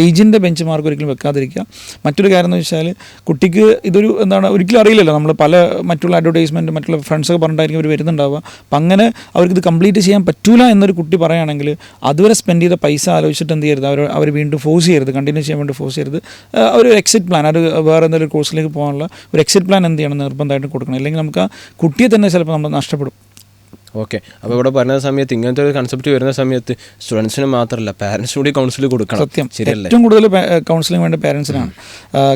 ഏജിൻ്റെ ബെഞ്ച് മാർക്ക് ഒരിക്കലും വെക്കാതിരിക്കുക. മറ്റൊരു കാര്യം എന്ന് വെച്ചാൽ കുട്ടിക്ക് ഇതൊരു ഒരിക്കലും അറിയില്ലല്ലോ, നമ്മൾ പല മറ്റുള്ള അഡ്വർടൈസ്മെൻറ്റ് മറ്റുള്ള ഫ്രണ്ട്സൊക്കെ പറഞ്ഞിട്ടായിരിക്കും അവർ വരുന്നുണ്ടാവുക. അപ്പം അങ്ങനെ അവർക്കിത് കംപ്ലീറ്റ് ചെയ്യാൻ പറ്റൂല എന്നൊരു കുട്ടി പറയുകയാണെങ്കിൽ അതുവരെ സ്പെൻഡ് ചെയ്ത പൈസ ആലോചിച്ചിട്ട് എന്ത് ചെയ്യരുത്, അവർ വീണ്ടും ഫോഴ്സ് ചെയ്യരുത്, കണ്ടിന്യൂ ചെയ്യാൻ വേണ്ടി ഫോഴ്സ് ചെയ്യരുത്. ഒരു എക്സിറ്റ് പ്ലാൻ, അത് വേറെ എന്തെങ്കിലും കോഴ്സിലേക്ക് പോകാനുള്ള ഒരു എക്സിറ്റ് പ്ലാൻ എന്ത് ചെയ്യണം, നിർബന്ധമായിട്ട് കൊടുക്കണം. അല്ലെങ്കിൽ നമുക്ക് ആ കുട്ടിയെ തന്നെ ചിലപ്പോൾ നമ്മൾ നഷ്ടപ്പെടും. ഓക്കെ, അപ്പോൾ ഇവിടെ പറഞ്ഞ സമയത്ത് ഇങ്ങനത്തെ ഒരു കൺസെപ്റ്റ് വരുന്ന സമയത്ത് സ്റ്റുഡൻസിന് മാത്രമല്ല പാരൻസിന് കൂടി കൗൺസിൽ കൊടുക്കണം. സത്യം, ഏറ്റവും കൂടുതൽ കൗൺസിലിംഗ് വേണ്ട പാരൻസിനാണ്.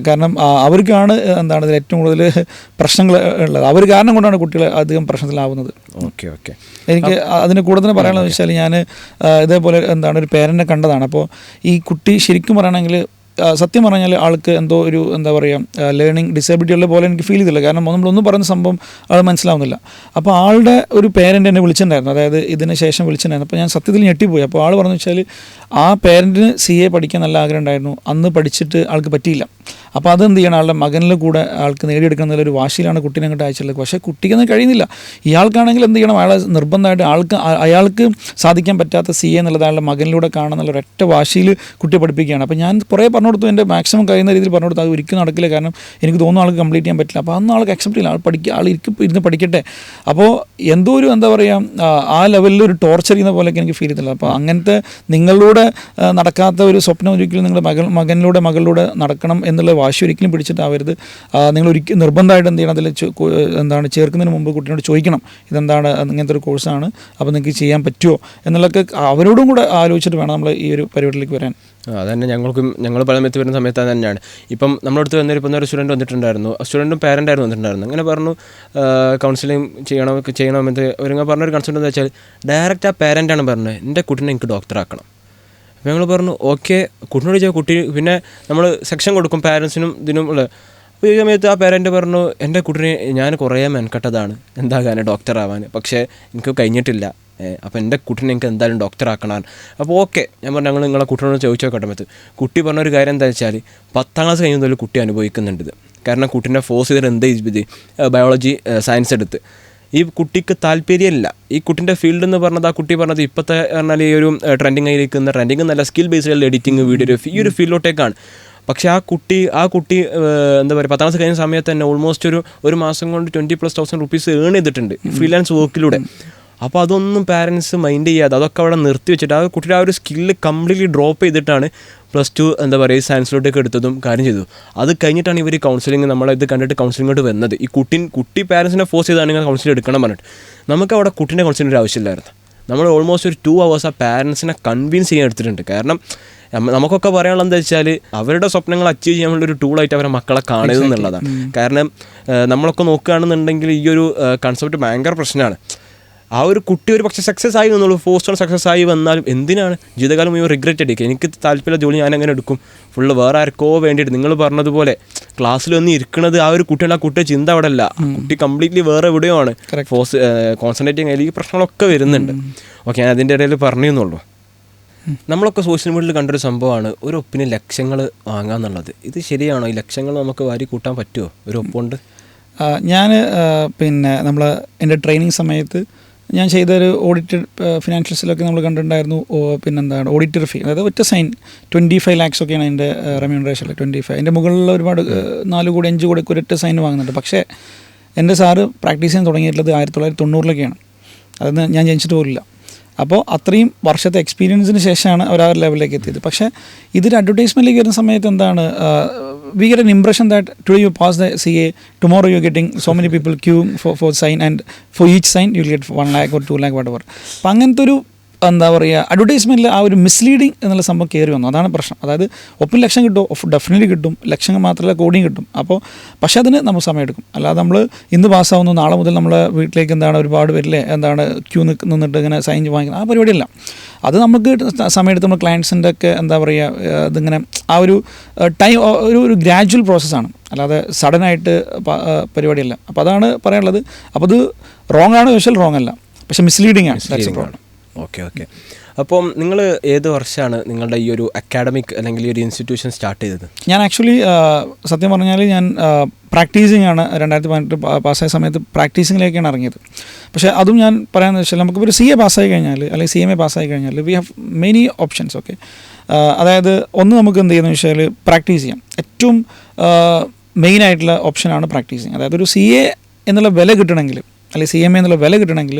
കാരണം അവർക്കാണ് ഇതിൽ ഏറ്റവും കൂടുതൽ പ്രശ്നങ്ങൾ ഉള്ളത്. അവർ കാരണം കൊണ്ടാണ് കുട്ടികൾ അധികം പ്രശ്നത്തിലാവുന്നത്. ഓക്കെ ഓക്കെ, എനിക്ക് അതിന് കൂടുതൽ പറയാനുള്ളത് വെച്ചാൽ ഞാൻ ഇതേപോലെ ഒരു പേരൻറ്റിനെ കണ്ടതാണ്. അപ്പോൾ ഈ കുട്ടി ശരിക്കും പറയുകയാണെങ്കിൽ സത്യം പറഞ്ഞാൽ ആൾക്ക് എന്തോ ഒരു ലേണിംഗ് ഡിസേബിലിറ്റി ഉള്ള പോലെ എനിക്ക് ഫീൽ ചെയ്തില്ല. കാരണം നമ്മളൊന്നും പറയുന്ന സംഭവം ആൾ മനസ്സിലാവുന്നില്ല. അപ്പോൾ ആളുടെ ഒരു പേരൻ്റ് എന്നെ വിളിച്ചിട്ടുണ്ടായിരുന്നു, അതായത് ഇതിന് ശേഷം വിളിച്ചിട്ടുണ്ടായിരുന്നു. അപ്പോൾ ഞാൻ സത്യത്തിൽ ഞെട്ടിപ്പോയി. അപ്പോൾ ആൾ പറഞ്ഞു വെച്ചാൽ ആ പേരൻറ്റിന് CA പഠിക്കാൻ നല്ല ആഗ്രഹം ഉണ്ടായിരുന്നു, അന്ന് പഠിച്ചിട്ട് ആൾക്ക് പറ്റിയില്ല. അപ്പോൾ അതെന്ത് ചെയ്യണം, ആളുടെ മകനിൽ കൂടെ ആൾക്ക് നേടിയെടുക്കണം എന്നുള്ളൊരു വാശിയിലാണ് കുട്ടീനെ അങ്ങോട്ട് അയച്ചുള്ളത്. പക്ഷേ കുട്ടിക്കൊന്നും കഴിയുന്നില്ല. ഇയാൾക്കാണെങ്കിൽ എന്ത് ചെയ്യണം, അയാളെ നിർബന്ധമായിട്ട് അയാൾക്ക് സാധിക്കാൻ പറ്റാത്ത CA എന്നുള്ളത് അയാളുടെ മകനിലൂടെ കാണുന്നുള്ള ഒരൊറ്റ വാശിയിൽ കുട്ടിയെ പഠിപ്പിക്കുകയാണ്. അപ്പോൾ ഞാൻ കുറേ പറഞ്ഞു കൊടുത്തു, എൻ്റെ മാക്സിമം കഴിയുന്ന രീതിയിൽ പറഞ്ഞു കൊടുത്തു. അത് ഒരിക്കലും നടക്കില്ല, കാരണം എനിക്ക് തോന്നുന്നു ആൾക്ക് കംപ്ലീറ്റ് ചെയ്യാൻ പറ്റില്ല. അപ്പോൾ അന്ന് ആൾക്ക് അക്സെപ്റ്റ് ചെയ്യില്ല, ആൾ ഇരുന്ന് പഠിക്കട്ടെ. അപ്പോൾ എന്തോ ഒരു ആ ലെവലിൽ ഒരു ടോർച്ചർ ചെയ്യുന്ന പോലെയൊക്കെ എനിക്ക് ഫീൽ ചെയ്തില്ല. അപ്പോൾ അങ്ങനത്തെ നിങ്ങളിലൂടെ നടക്കാത്ത ഒരു സ്വപ്നം ഒരിക്കലും നിങ്ങളുടെ മകളിലൂടെ നടക്കണം എന്നുള്ള വാശി ഒരിക്കലും പിടിച്ചിട്ടാവരുത്. നിങ്ങൾ ഒരിക്കലും നിർബന്ധമായിട്ട് എന്ത് ചെയ്യണം, അതിൽ ചേർക്കുന്നതിന് മുമ്പ് കുട്ടിയോട് ചോദിക്കണം, ഇതെന്താണ്, ഇങ്ങനത്തെ ഒരു കോഴ്സാണ്, അപ്പോൾ നിങ്ങൾക്ക് ചെയ്യാൻ പറ്റുമോ എന്നുള്ളതൊക്കെ അവരോടും കൂടെ ആലോചിച്ചിട്ട് വേണം നമ്മൾ ഈ ഒരു പരിപാടിയിലേക്ക് വരാൻ. അതന്നെ ഞങ്ങൾ പലമത്ത് വരുന്ന സമയത്ത് അത് തന്നെയാണ്. ഇപ്പം നമ്മളടുത്ത് വന്നിരിക്കുന്ന ഒരു സ്റ്റുഡൻറ്റ് വന്നിട്ടുണ്ടായിരുന്നു, സ്റ്റുഡൻറ്റും പാരൻ്റായിരുന്നു വന്നിട്ടുണ്ടായിരുന്നു. അങ്ങനെ പറഞ്ഞു കൗൺസിലിംഗ് ചെയ്യണമെന്ന് ഒരുങ്ങ പറഞ്ഞൊരു കൺസെപ്റ്റ് എന്താ വെച്ചാൽ ഡയറക്റ്റ് ആ പാരൻ്റാണ് പറഞ്ഞത്, എൻ്റെ കുട്ടീനെ എനിക്ക് ഡോക്ടറാക്കണം. അപ്പോൾ ഞങ്ങൾ പറഞ്ഞു ഓക്കെ, കുട്ടിനോട് ചോദിച്ചാൽ കുട്ടി പിന്നെ നമ്മൾ സെക്ഷൻ കൊടുക്കും പാരൻസിനും ഇതിനും ഉള്ള. അപ്പോൾ ഈ സമയത്ത് ആ പാരൻ്റ് പറഞ്ഞു, എൻ്റെ കുട്ടീനെ ഞാൻ കുറേ മെനക്കെട്ടതാണ് എന്താകാൻ ഡോക്ടറാവാൻ, പക്ഷേ എനിക്ക് കഴിഞ്ഞിട്ടില്ല, അപ്പോൾ എൻ്റെ കുട്ടീനെ എനിക്ക് എന്തായാലും ഡോക്ടറാക്കണമാണ്. അപ്പോൾ ഓക്കെ, ഞാൻ പറഞ്ഞു ഞങ്ങൾ നിങ്ങളെ കുട്ടീനോട് ചോദിച്ചു നോക്കട്ടെ. മറ്റ് കുട്ടി പറഞ്ഞൊരു കാര്യം എന്താ വെച്ചാൽ 10ാം ക്ലാസ് കഴിയുന്നതിൽ കുട്ടി അനുഭവിക്കുന്നുണ്ട്. കാരണം കുട്ടീനെ ഫോഴ്സ് ചെയ്തിട്ട് എന്ത് ഇത് ബയോളജി സയൻസ് എടുത്ത് ഈ കുട്ടിക്ക് താല്പര്യമില്ല. ഈ കുട്ടീൻ്റെ ഫീൽഡ് എന്ന് പറഞ്ഞത് ആ കുട്ടി പറഞ്ഞത് ഇപ്പോഴത്തെ പറഞ്ഞാൽ ഈ ഒരു ട്രെൻഡിങ് ആയിരിക്കുന്ന ട്രെൻഡിങ് നല്ല സ്കിൽ ബേസ്ഡ് എഡിറ്റിംഗ് വീഡിയോ ഈ ഒരു ഫീൽഡിലോട്ടേക്കാണ്. പക്ഷേ ആ കുട്ടി എന്താ പറയുക 10ാം ക്ലാസ് കഴിഞ്ഞ സമയത്ത് തന്നെ ഓൾമോസ്റ്റ് ഒരു മാസം കൊണ്ട് 20,000+ rupees ഏൺ ചെയ്തിട്ടുണ്ട് ഫ്രീലാൻസ് വർക്കിലൂടെ. അപ്പോൾ അതൊന്നും പാരൻസ് മൈൻഡ് ചെയ്യാതെ അതൊക്കെ അവിടെ നിർത്തി വെച്ചിട്ട് ആ കുട്ടിയുടെ ആ ഒരു സ്കില്ല് കംപ്ലീറ്റ്ലി ഡ്രോപ്പ് ചെയ്തിട്ടാണ് +2 എന്താ പറയുക സയൻസിലോട്ടൊക്കെ എടുത്തതും കാര്യം ചെയ്തു. അത് കഴിഞ്ഞിട്ടാണ് ഇവർ കൗൺസിലിംഗ് നമ്മളത് കണ്ടിട്ട് കൗൺസിലിങ്ങോട്ട് വന്നത്. ഈ കുട്ടി പാരൻസിനെ ഫോഴ്സ് ചെയ്താണ് നിങ്ങൾ കൗൺസിലിംഗ് എടുക്കണം പറഞ്ഞിട്ട്. നമുക്ക് അവിടെ കുട്ടീൻ്റെ കൗൺസിലിംഗ് ആവശ്യമില്ലായിരുന്നു. നമ്മൾ ഓൾമോസ്റ്റ് ഒരു 2 hours ആ പാരൻസിനെ കൺവിൻസ് ചെയ്യാൻ എടുത്തിട്ടുണ്ട്. കാരണം നമുക്കൊക്കെ പറയാനുള്ളത് എന്താ വെച്ചാൽ അവരുടെ സ്വപ്നങ്ങൾ അച്ചീവ് ചെയ്യാനുള്ള ഒരു ടൂളായിട്ട് അവരെ മക്കളെ കാണരുത് എന്നുള്ളതാണ്. കാരണം നമ്മളൊക്കെ നോക്കുകയാണെന്നുണ്ടെങ്കിൽ ഈ ഒരു കൺസെപ്റ്റ് ഭയങ്കര പ്രശ്നമാണ്. ആ ഒരു കുട്ടി ഒരു പക്ഷേ സക്സസ് ആയി എന്നുള്ളൂ, ഫോഴ്സ് സക്സസ് ആയി വന്നാലും എന്തിനാണ് ജീവിതകാലം മുഴുവൻ റിഗ്രറ്റ് അടിക്കുക. എനിക്ക് താല്പര്യമുള്ള ജോലി ഞാൻ അങ്ങനെ എടുക്കും, ഫുള്ള് വേറെ ആർക്കോ വേണ്ടിയിട്ട്. നിങ്ങൾ പറഞ്ഞതുപോലെ ക്ലാസ്സിൽ വന്ന് ഇരിക്കുന്നത് ആ ഒരു കുട്ടിയുടെ ചിന്ത അവിടെ അല്ല, കുട്ടി കംപ്ലീറ്റ്ലി വേറെ എവിടെയോ ആണ് കോൺസെൻട്രേറ്റ് ചെയ്യാൻ ഈ പ്രശ്നങ്ങളൊക്കെ വരുന്നുണ്ട്. ഓക്കെ, ഞാൻ അതിൻ്റെ ഇടയിൽ പറഞ്ഞു എന്നുള്ളൂ. നമ്മളൊക്കെ സോഷ്യൽ മീഡിയയിൽ കണ്ടൊരു സംഭവമാണ് ഒരു ഒപ്പിന് ലക്ഷങ്ങൾ വാങ്ങാന്നുള്ളത്. ഇത് ശരിയാണോ? ഈ ലക്ഷങ്ങൾ നമുക്ക് വാരി കൂട്ടാൻ പറ്റുമോ ഒരു ഒപ്പുകൊണ്ട്? ഞാൻ പിന്നെ നമ്മൾ എൻ്റെ ട്രെയിനിങ് സമയത്ത് ഞാൻ ചെയ്തൊരു ഓഡിറ്റഡ് ഫിനാൻഷ്യൽസിലൊക്കെ നമ്മൾ കണ്ടിട്ടുണ്ടായിരുന്നു. പിന്നെന്താണ് ഓഡിറ്റർ ഫീ, അതായത് ഒറ്റ സൈൻ 25 lakhs ഒക്കെയാണ് എൻ്റെ റെമ്യൂണറേഷൻ. 25 എൻ്റെ മുകളിലുള്ള ഒരുപാട് 4 കോടി 5 കോടി ഒരൊറ്റ സൈൻ വാങ്ങുന്നുണ്ട്. പക്ഷേ എൻ്റെ സാറ് പ്രാക്ടീസ് ചെയ്യാൻ തുടങ്ങിയിട്ടുള്ളത് 1990-ലൊക്കെയാണ്. അത് ഞാൻ ജനിച്ചിട്ട് പോലില്ല. അപ്പോൾ അത്രയും വർഷത്തെ എക്സ്പീരിയൻസിന് ശേഷമാണ് അവർ ആ ലെവലിലേക്ക് എത്തിയത്. പക്ഷേ ഇതൊരു അഡ്വർടൈസ്മെൻറ്റിലേക്ക് വരുന്ന സമയത്ത് എന്താണ്, we get an impression that today you pass the CA, tomorrow you're getting so many people queuing for sign, and for each sign you'll get 1 lakh or 2 lakh whatever. അപ്പം അങ്ങനത്തെ ഒരു എന്താ പറയുക അഡ്വർടൈസ്മെൻറ്റിൽ ആ ഒരു മിസ്ലീഡിങ് എന്നുള്ള സംഭവം കയറി വന്നു. അതാണ് പ്രശ്നം. അതായത് ഒപ്പിന് ലക്ഷം കിട്ടും, ഡെഫിനറ്റ്ലി കിട്ടും, ലക്ഷങ്ങൾ മാത്രമല്ല കോടിയും കിട്ടും. അപ്പോൾ പക്ഷേ അതിന് നമുക്ക് സമയമെടുക്കും. അല്ലാതെ നമ്മൾ ഇന്ന് പാസ്സാവുന്നു നാളെ മുതൽ നമ്മളെ വീട്ടിലേക്ക് എന്താണ് ഒരുപാട് പേരിലെ എന്താണ് ക്യൂ നിന്നിട്ട് ഇങ്ങനെ സൈൻ വാങ്ങിക്കുന്നത്, ആ പരിപാടിയല്ല. അത് നമുക്ക് സമയമെടുത്ത് നമ്മൾ ക്ലയൻസിൻ്റെ ഒക്കെ എന്താ പറയുക ഇതിങ്ങനെ ആ ഒരു ടൈം ഒരു ഗ്രാജുവൽ പ്രോസസ്സാണ്, അല്ലാതെ സഡനായിട്ട് പരിപാടിയല്ല. അപ്പോൾ അതാണ് പറയാനുള്ളത്. അപ്പോൾ അത് റോങ് ആണ് ചോദിച്ചാൽ റോങ് അല്ല, പക്ഷേ മിസ്ലീഡിങ് ആണ്. That's A problem. ഓക്കെ. അപ്പം നിങ്ങൾ ഏത് വർഷമാണ് നിങ്ങളുടെ ഈ ഒരു അക്കാഡമിക് അല്ലെങ്കിൽ ഈ ഒരു ഇൻസ്റ്റിറ്റ്യൂഷൻ സ്റ്റാർട്ട് ചെയ്തത്? ഞാൻ ആക്ച്വലി സത്യം പറഞ്ഞാൽ ഞാൻ പ്രാക്ടീസിങ് ആണ് 2018 പാസ്സായ സമയത്ത് പ്രാക്ടീസിങ്ങിലേക്കാണ് ഇറങ്ങിയത്. പക്ഷേ അതും ഞാൻ പറയാമെന്ന് വെച്ചാൽ നമുക്കിപ്പോൾ ഒരു CA പാസ്സായി കഴിഞ്ഞാൽ അല്ലെങ്കിൽ CMA പാസ്സായി കഴിഞ്ഞാൽ we have many options. Okay, അതായത് ഒന്ന് നമുക്ക് എന്ത് ചെയ്യുന്നത് വെച്ചാൽ പ്രാക്ടീസ് ചെയ്യാം. ഏറ്റവും മെയിനായിട്ടുള്ള ഓപ്ഷനാണ് പ്രാക്ടീസിങ്. അതായത് ഒരു CA എന്നുള്ള വില കിട്ടണമെങ്കിൽ അല്ലെങ്കിൽ CMA എന്നുള്ള വില കിട്ടണമെങ്കിൽ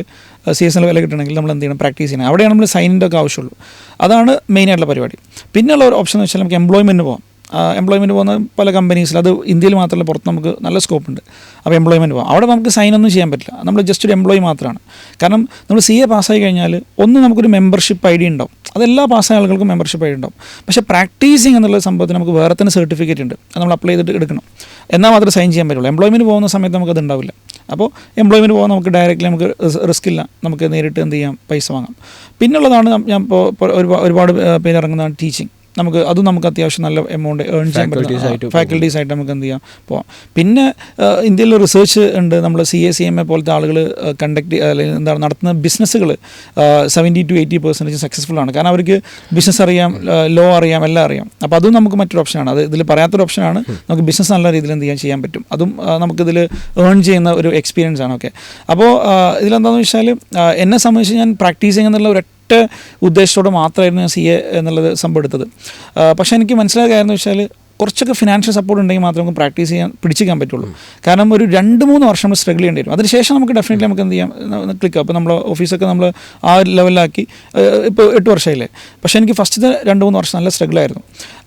CS എന്നുള്ള വില കിട്ടണമെങ്കിൽ നമ്മൾ എന്ത് ചെയ്യണം, പ്രാക്ടീസ് ചെയ്യണം. അവിടെയാണ് നമ്മൾ സൈനിൻ്റെ ഒക്കെ ആവശ്യമുള്ളൂ. അതാണ് മെയിനായിട്ടുള്ള പരിപാടി. പിന്നെയുള്ള ഒരു ഓപ്ഷൻ എന്ന് വെച്ചാൽ നമുക്ക് എംപ്ലോയ്മെൻറ്റ് പോകാം. എംപ്ലോയ്മെൻറ്റ് പോകുന്ന പല കമ്പനീസിൽ, അത് ഇന്ത്യയിൽ മാത്രമല്ല പുറത്ത് നമുക്ക് നല്ല സ്കോപ്പ് ഉണ്ട്. അപ്പോൾ എംപ്ലോയ്മെൻറ്റ് പോകാം. അവിടെ നമുക്ക് സൈനൊന്നും ചെയ്യാൻ പറ്റില്ല, നമ്മൾ ജസ്റ്റ് ഒരു എംപ്ലോയി മാത്രമാണ്. കാരണം നമ്മൾ CA പാസ്സായി കഴിഞ്ഞാൽ ഒന്ന് നമുക്കൊരു മെമ്പർഷിപ്പ് ID ഉണ്ടാവും, അതെല്ലാ പാസ്സായ ആളുകൾക്കും മെമ്പർഷിപ്പ് ID ഉണ്ടാവും. പക്ഷേ പ്രാക്ടീസിങ് എന്നുള്ള സംഭവത്തിന് നമുക്ക് വേറെ തന്നെ സർട്ടിഫിക്കറ്റ് ഉണ്ട്, അത് നമ്മൾ അപ്ലൈ ചെയ്തിട്ട് എടുക്കണം, എന്നാൽ മാത്രമേ സൈൻ ചെയ്യാൻ പറ്റുള്ളൂ. എംപ്ലോയ്മെൻറ്റ് പോകുന്ന സമയത്ത് നമുക്കത് ഉണ്ടാവില്ല. അപ്പോൾ എംപ്ലോയ്മെൻറ്റ് പോകാൻ നമുക്ക് ഡയറക്റ്റ്ലി നമുക്ക് റിസ്ക് ഇല്ല, നമുക്ക് നേരിട്ട് എന്ത് ചെയ്യാം, പൈസ വാങ്ങാം. പിന്നുള്ളതാണ് ഞാൻ ഇപ്പോൾ ഒരുപാട് പേര് ഇറങ്ങുന്നതാണ് ടീച്ചിങ്. അതും നമുക്ക് അത്യാവശ്യം നല്ല എമൗണ്ട് ഏൺ ചെയ്യാൻ പറ്റും, ഫാക്കൽറ്റീസായിട്ട് നമുക്ക് എന്ത് ചെയ്യാം, പോവാം. പിന്നെ ഇന്ത്യയിൽ റിസർച്ച് ഉണ്ട്, നമ്മൾ CA CMA പോലത്തെ ആളുകൾ അല്ലെങ്കിൽ എന്താണ് നടത്തുന്ന ബിസിനസ്സുകൾ 70 to 80% സക്സസ്ഫുൾ ആണ്. കാരണം അവർക്ക് ബിസിനസ് അറിയാം, ലോ അറിയാം, എല്ലാം അറിയാം. അപ്പോൾ അതും നമുക്ക് മറ്റൊരു ഓപ്ഷനാണ്. അത് ഇതിൽ പറയാത്തൊരു ഓപ്ഷനാണ്. നമുക്ക് ബിസിനസ് നല്ല രീതിയിൽ എന്ത് ചെയ്യാൻ പറ്റും, അതും നമുക്കിതിൽ ഏൺ ചെയ്യുന്ന ഒരു എക്സ്പീരിയൻസ് ആണ്. ഓക്കെ, അപ്പോൾ ഇതിലെന്താണെന്ന് വെച്ചാൽ എന്നെ സംബന്ധിച്ച് ഞാൻ പ്രാക്ടീസിങ് എന്നുള്ള ഒരു ഉദ്ദേശത്തോടെ മാത്രമായിരുന്നു ഞാൻ CA എന്നുള്ളത് സംഭവം എടുത്തത്. പക്ഷേ എനിക്ക് മനസ്സിലായ കാര്യം എന്ന് വെച്ചാൽ കുറച്ചൊക്കെ ഫിനാൻഷ്യൽ സപ്പോർട്ട് ഉണ്ടെങ്കിൽ മാത്രമേ നമുക്ക് പ്രാക്ടീസ് പിടിച്ചിരിക്കാൻ പറ്റുള്ളൂ. കാരണം ഒരു 2-3 വർഷം നമ്മൾ സ്ട്രഗിൾ ചെയ്യേണ്ടി വരും. അതിനുശേഷം നമുക്ക് ഡെഫിനറ്റ്ലി നമുക്ക് എന്ത് ചെയ്യാം, ക്ലിക്ക്. അപ്പോൾ നമ്മൾ ഓഫീസൊക്കെ നമ്മൾ ആ ഒരു ലെവലിലാക്കി. ഇപ്പോൾ 8 വർഷമായില്ലേ. പക്ഷേ എനിക്ക് ഫസ്റ്റത്തെ 2-3 വർഷം നല്ല സ്ട്രഗിളായിരുന്നു.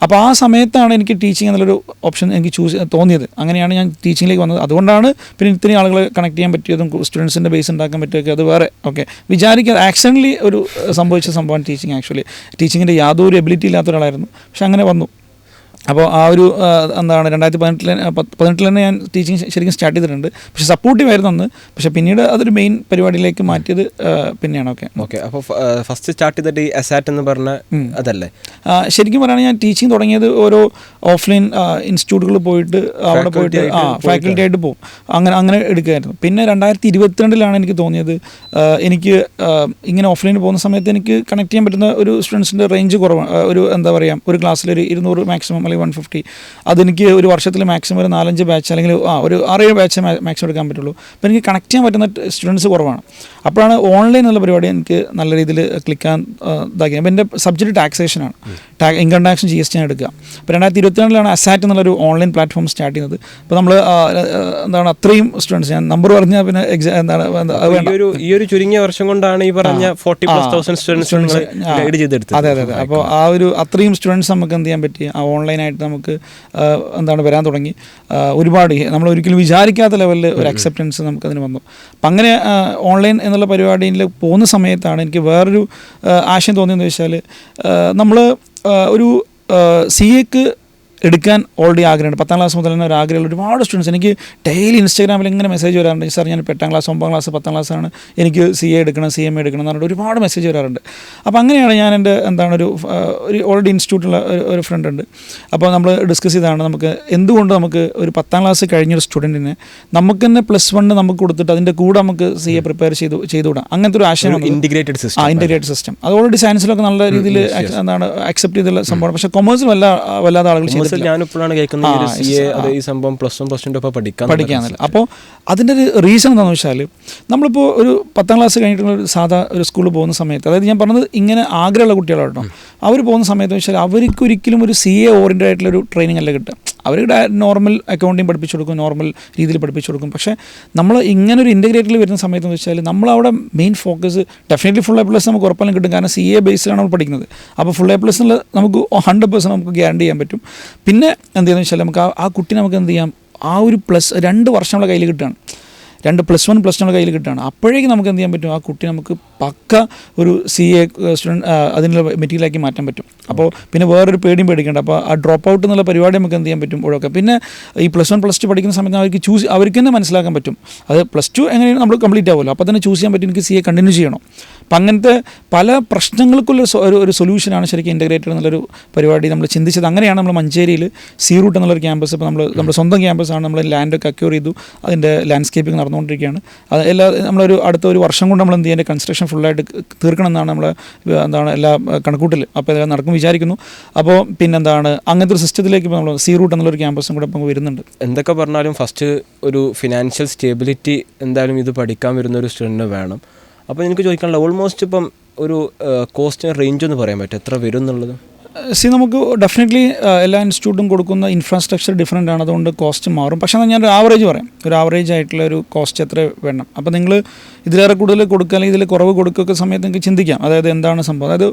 അപ്പോൾ ആ സമയത്താണ് എനിക്ക് ടീച്ചിങ് എന്നുള്ളൊരു ഓപ്ഷൻ എനിക്ക് തോന്നിയത്. അങ്ങനെയാണ് ഞാൻ ടീച്ചിങ്ങിലേക്ക് വന്നത്. അതുകൊണ്ടാണ് പിന്നെ ഇത്രയും ആളുകളെ കണക്ട് ചെയ്യാൻ പറ്റിയതും സ്റ്റുഡൻസിൻ്റെ ബേസ് ഉണ്ടാക്കാൻ പറ്റുമൊക്കെ. അത് വേറെ ഓക്കെ, വിചാരിക്കാതെ ആക്സിഡൻ്റലി സംഭവിച്ച സംഭവമാണ് ടീച്ചിങ്. ആക്ച്വലി ടീച്ചിങ്ങിൻ്റെ യാതൊരു എബിലിറ്റി ഇല്ലാത്ത ഒരാളായിരുന്നു, പക്ഷെ അങ്ങനെ വന്നു. അപ്പോൾ ആ ഒരു എന്താണ് 2018 തന്നെ ഞാൻ ടീച്ചിങ് ശരിക്കും സ്റ്റാർട്ട് ചെയ്തിട്ടുണ്ട്. പക്ഷേ സപ്പോർട്ടീവ് ആയിരുന്നു അന്ന്. പക്ഷേ പിന്നീട് അതൊരു മെയിൻ പരിപാടിയിലേക്ക് മാറ്റിയത് പിന്നെയാണ്. ഓക്കെ. അപ്പോൾ ഫസ്റ്റ് സ്റ്റാർട്ട് ചെയ്തിട്ട് ഈ അസാറ്റ് എന്ന് പറഞ്ഞ അതല്ലേ? ശരിക്കും പറയുകയാണെങ്കിൽ ഞാൻ ടീച്ചിങ് തുടങ്ങിയത് ഓരോ ഓഫ്ലൈൻ ഇൻസ്റ്റിറ്റ്യൂട്ടുകളിൽ പോയിട്ട് അവിടെ പോയിട്ട് ഫാക്കൽറ്റി ആയിട്ട് പോകും, അങ്ങനെ എടുക്കുമായിരുന്നു. പിന്നെ 2022 എനിക്ക് തോന്നിയത് എനിക്ക് ഇങ്ങനെ ഓഫ്ലൈനിൽ പോകുന്ന സമയത്ത് എനിക്ക് കണക്ട് ചെയ്യാൻ പറ്റുന്ന ഒരു സ്റ്റുഡൻസിൻ്റെ റേഞ്ച് കുറവാണ്. ഒരു എന്താ പറയുക, ഒരു ക്ലാസ്സിൽ ഒരു 200 മാക്സിമം അല്ലെങ്കിൽ 150. അതെനിക്ക് ഒരു വർഷത്തിൽ മാക്സിമം ഒരു 4-5 ബാച്ച് അല്ലെങ്കിൽ ഒരു 6-7 ബാച്ച് മാക്സിമം എടുക്കാൻ പറ്റുള്ളൂ. അപ്പോൾ എനിക്ക് കണക്ട് ചെയ്യാൻ പറ്റുന്ന സ്റ്റുഡൻസ് കുറവാണ്. അപ്പോഴാണ് ഓൺലൈൻ എന്നുള്ള പരിപാടി എനിക്ക് നല്ല രീതിയിൽ ക്ലിക്കാൻ ഇതാക്കിയത്. അപ്പോൾ എൻ്റെ സബ്ജക്റ്റ് ടാക്സേഷനാണ്, ഇൻകം ടാക്സും GST ആണ് എടുക്കുക. അപ്പോൾ 2022 അസാറ്റ് എന്നുള്ളൊരു ഓൺലൈൻ പ്ലാറ്റ്ഫോം സ്റ്റാർട്ട് ചെയ്യുന്നത്. അപ്പോൾ നമ്മൾ എന്താണ് അത്രയും സ്റ്റുഡൻസ്, ഞാൻ നമ്പർ പറഞ്ഞാൽ പിന്നെ എന്താണ് ഈ ഒരു ചുരുങ്ങിയ വർഷം കൊണ്ടാണ് ഈ പറഞ്ഞ 40,000+ സ്റ്റുഡൻസ് ഗൈഡ് ചെയ്തെടുത്തത്. അതെ. അപ്പോൾ ആ ഒരു അത്രയും സ്റ്റുഡൻസ് നമുക്ക് എന്ത് ചെയ്യാൻ പറ്റി, ആ ഓൺലൈനായിട്ട് നമുക്ക് എന്താണ് വരാൻ തുടങ്ങി. ഒരുപാട് നമ്മൾ ഒരിക്കലും വിചാരിക്കാത്ത ലെവലിൽ ഒരു അക്സെപ്റ്റൻസ് നമുക്കതിന് വന്നു. അപ്പം അങ്ങനെ ഓൺലൈൻ എന്നുള്ള പരിപാടിയിൽ പോകുന്ന സമയത്താണ് എനിക്ക് വേറൊരു ആശയം തോന്നിയെന്ന് വെച്ചാൽ നമ്മൾ ഒരു CAക്ക് എടുക്കാൻ ഓൾറെഡി ആഗ്രഹമുണ്ട്. 10ാം ക്ലാസ് മുതൽ തന്നെ ഒരു ആഗ്രഹമുള്ള ഒരുപാട് സ്റ്റുഡൻസ് എനിക്ക് ഡെയിലി ഇൻസ്റ്റാഗ്രാമിൽ ഇങ്ങനെ മെസ്സേജ് വരാറുണ്ട്. സാർ ഞാൻ 8ാം ക്ലാസ് 9ാം ക്ലാസ് 10ാം ക്ലാസ്സാണ്, എനിക്ക് CA എടുക്കണം CMA എടുക്കണം എന്ന് പറഞ്ഞിട്ട് ഒരുപാട് മെസ്സേജ് വരാറുണ്ട്. അപ്പോൾ അങ്ങനെയാണ് ഞാൻ എൻ്റെ ഒരു ഓൾറെഡി ഇൻസ്റ്റിറ്റ്യൂട്ടിലുള്ള ഒരു ഫ്രണ്ട് ഉണ്ട്. അപ്പോൾ നമ്മൾ ഡിസ്കസ് ചെയ്താണ് നമുക്ക് എന്തുകൊണ്ട് നമുക്ക് ഒരു 10ാം ക്ലാസ് കഴിഞ്ഞൊരു സ്റ്റുഡൻറ്റിനെ നമുക്ക് തന്നെ +1 നമുക്ക് കൊടുത്തിട്ട് അതിൻ്റെ കൂടെ നമുക്ക് CA പ്രിപ്പയർ ചെയ്തുവിടാം. അങ്ങനത്തെ ഒരു ആശയം ഇൻറ്റിഗ്രേറ്റഡ് സിസ്റ്റം അത് ഓൾറെഡി സയൻസിലൊക്കെ നല്ല രീതിയിൽ അക്സെപ്റ്റ് ചെയ്തുള്ള സംഭവമാണ്. പക്ഷേ കൊമേഴ്സിൽ വല്ലാതെ ആളുകൾ ഞാനിപ്പോഴാണ് കേൾക്കുന്നത് ഈ സംഭവം +1 പഠിക്കാന്നില്ല. അപ്പോൾ അതിൻ്റെ ഒരു റീസൺ എന്താണെന്ന് വെച്ചാൽ നമ്മളിപ്പോൾ ഒരു 10ാം ക്ലാസ് കഴിഞ്ഞിട്ടുള്ള ഒരു സാധാ ഒരു സ്കൂളിൽ പോകുന്ന സമയത്ത്, അതായത് ഞാൻ പറഞ്ഞത് ഇങ്ങനെ ആഗ്രഹമുള്ള കുട്ടികളാട്ടോ, അവർ പോകുന്ന സമയത്ത് വെച്ചാൽ അവർക്ക് ഒരിക്കലും ഒരു CA ഓറിയൻറ്റഡ് ആയിട്ടുള്ളൊരു ട്രെയിനിങ് അല്ല കിട്ടുക. അവരുടെ നോർമൽ അക്കൗണ്ടിങ് പഠിപ്പിച്ചു കൊടുക്കും, നോർമൽ രീതിയിൽ പഠിപ്പിച്ചു കൊടുക്കും. പക്ഷേ നമ്മൾ ഇങ്ങനെ ഒരു ഇൻറ്റഗ്രേറ്റഡിൽ വരുന്ന സമയത്ത് എന്ന് വെച്ചാൽ നമ്മളവിടെ main focus definitely full A+ നമുക്ക് ഉറപ്പാലും കിട്ടും. കാരണം CA ബേസിലാണ് നമ്മൾ പഠിക്കുന്നത്. അപ്പോൾ ഫുൾ A+ നമുക്ക് 100% നമുക്ക് ഗ്യാരണ്ടി ചെയ്യാൻ പറ്റും. പിന്നെ എന്ത് ചെയ്യുന്നത് വെച്ചാൽ നമുക്ക് ആ കുട്ടി നമുക്ക് എന്ത് ചെയ്യാം, ആ ഒരു 2 വർഷം നമ്മളെ കയ്യിൽ കിട്ടുകയാണ്, 2 +1 +2 കയ്യിൽ കിട്ടുകയാണ്. അപ്പോഴേക്കും നമുക്ക് എന്ത് ചെയ്യാൻ പറ്റും, ആ കുട്ടി നമുക്ക് പക്ക ഒരു CA സ്റ്റുഡൻറ്റ് അതിനുള്ള മെറ്റീരിയലാക്കി മാറ്റാൻ പറ്റും. അപ്പോൾ പിന്നെ വേറൊരു പേടിയും പേടിക്കേണ്ട. അപ്പോൾ ആ ഡ്രോപ്പ് ഔട്ട് എന്നുള്ള പരിപാടി നമുക്ക് എന്ത് ചെയ്യാൻ പറ്റും ഒഴിവാക്കാം. പിന്നെ ഈ +1 +2 പഠിക്കുന്ന സമയത്ത് അവർക്ക് തന്നെ മനസ്സിലാക്കാൻ പറ്റും അത് +2 എങ്ങനെയാണ് നമ്മൾ കംപ്ലീറ്റ് ആവുമല്ലോ, അപ്പോൾ തന്നെ ചൂസ് ചെയ്യാൻ പറ്റും എനിക്ക് CA കണ്ടിന്യൂ ചെയ്യണം. അപ്പം അങ്ങനത്തെ പല പ്രശ്നങ്ങൾക്കുള്ള ഒരു സൊല്യൂഷനാണ് ശരിക്കും ഇൻറ്റഗ്രേറ്റഡ് എന്നുള്ളൊരു പരിപാടി നമ്മൾ ചിന്തിച്ചത്. അങ്ങനെയാണ് നമ്മൾ മഞ്ചേരിയിൽ C റൂട്ട് എന്നുള്ളൊരു ക്യാമ്പസ്, ഇപ്പോൾ നമ്മുടെ സ്വന്തം ക്യാമ്പസാണ്, നമ്മൾ ലാൻഡൊക്കെ അക്യൂർ ചെയ്തു, അതിൻ്റെ ലാൻഡ്സ്കേപ്പിംഗ് നടന്നുകൊണ്ടിരിക്കുകയാണ്. അത് നമ്മളൊരു അടുത്ത ഒരു വർഷം കൊണ്ട് നമ്മൾ എന്ത് ചെയ്യുക, കൺസ്ട്രക്ഷൻ ഫുള്ളായിട്ട് തീർക്കണം എന്നാണ് നമ്മൾ എല്ലാ കണക്കൂട്ടിൽ. അപ്പോൾ ഇതെല്ലാം നടക്കും വിചാരിക്കുന്നു. അപ്പോൾ അങ്ങനത്തെ ഒരു സിസ്റ്റത്തിലേക്ക് ഇപ്പോൾ നമ്മൾ C റൂട്ട് എന്നുള്ളൊരു ക്യാമ്പസും കൂടെ ഇപ്പോൾ വരുന്നുണ്ട്. എന്തൊക്കെ പറഞ്ഞാലും ഫസ്റ്റ് ഒരു ഫിനാൻഷ്യൽ സ്റ്റെബിലിറ്റി എന്തായാലും ഇത് പഠിക്കാൻ വരുന്ന ഒരു സ്റ്റുഡൻറ്റിന് വേണം. അപ്പോൾ എനിക്ക് ചോദിക്കാനുള്ള ഓൾമോസ്റ്റ് ഇപ്പം ഒരു കോസ്റ്റ് റേഞ്ച് ഒന്ന് പറയാൻ പറ്റും, എത്ര വരും എന്നുള്ളത്? നമുക്ക് ഡെഫിനറ്റ്ലി എല്ലാ ഇൻസ്റ്റിറ്റ്യൂട്ടും കൊടുക്കുന്ന ഇൻഫ്രാസ്ട്രക്ചർ ഡിഫറൻ്റ് ആണ്, അതുകൊണ്ട് കോസ്റ്റ് മാറും. പക്ഷേ ഞാൻ ഒരു ആവറേജ് പറയാം, ഒരു ആവറേജ് ആയിട്ടുള്ള ഒരു കോസ്റ്റ് എത്ര വേണം. അപ്പോൾ നിങ്ങൾ ഇതിലേറെ കൂടുതൽ കൊടുക്കുക അല്ലെങ്കിൽ ഇതിൽ കുറവ് കൊടുക്കുകയൊക്കെ സമയത്ത് നിങ്ങൾക്ക് ചിന്തിക്കാം, അതായത് എന്താണ് സംഭവം. അതായത്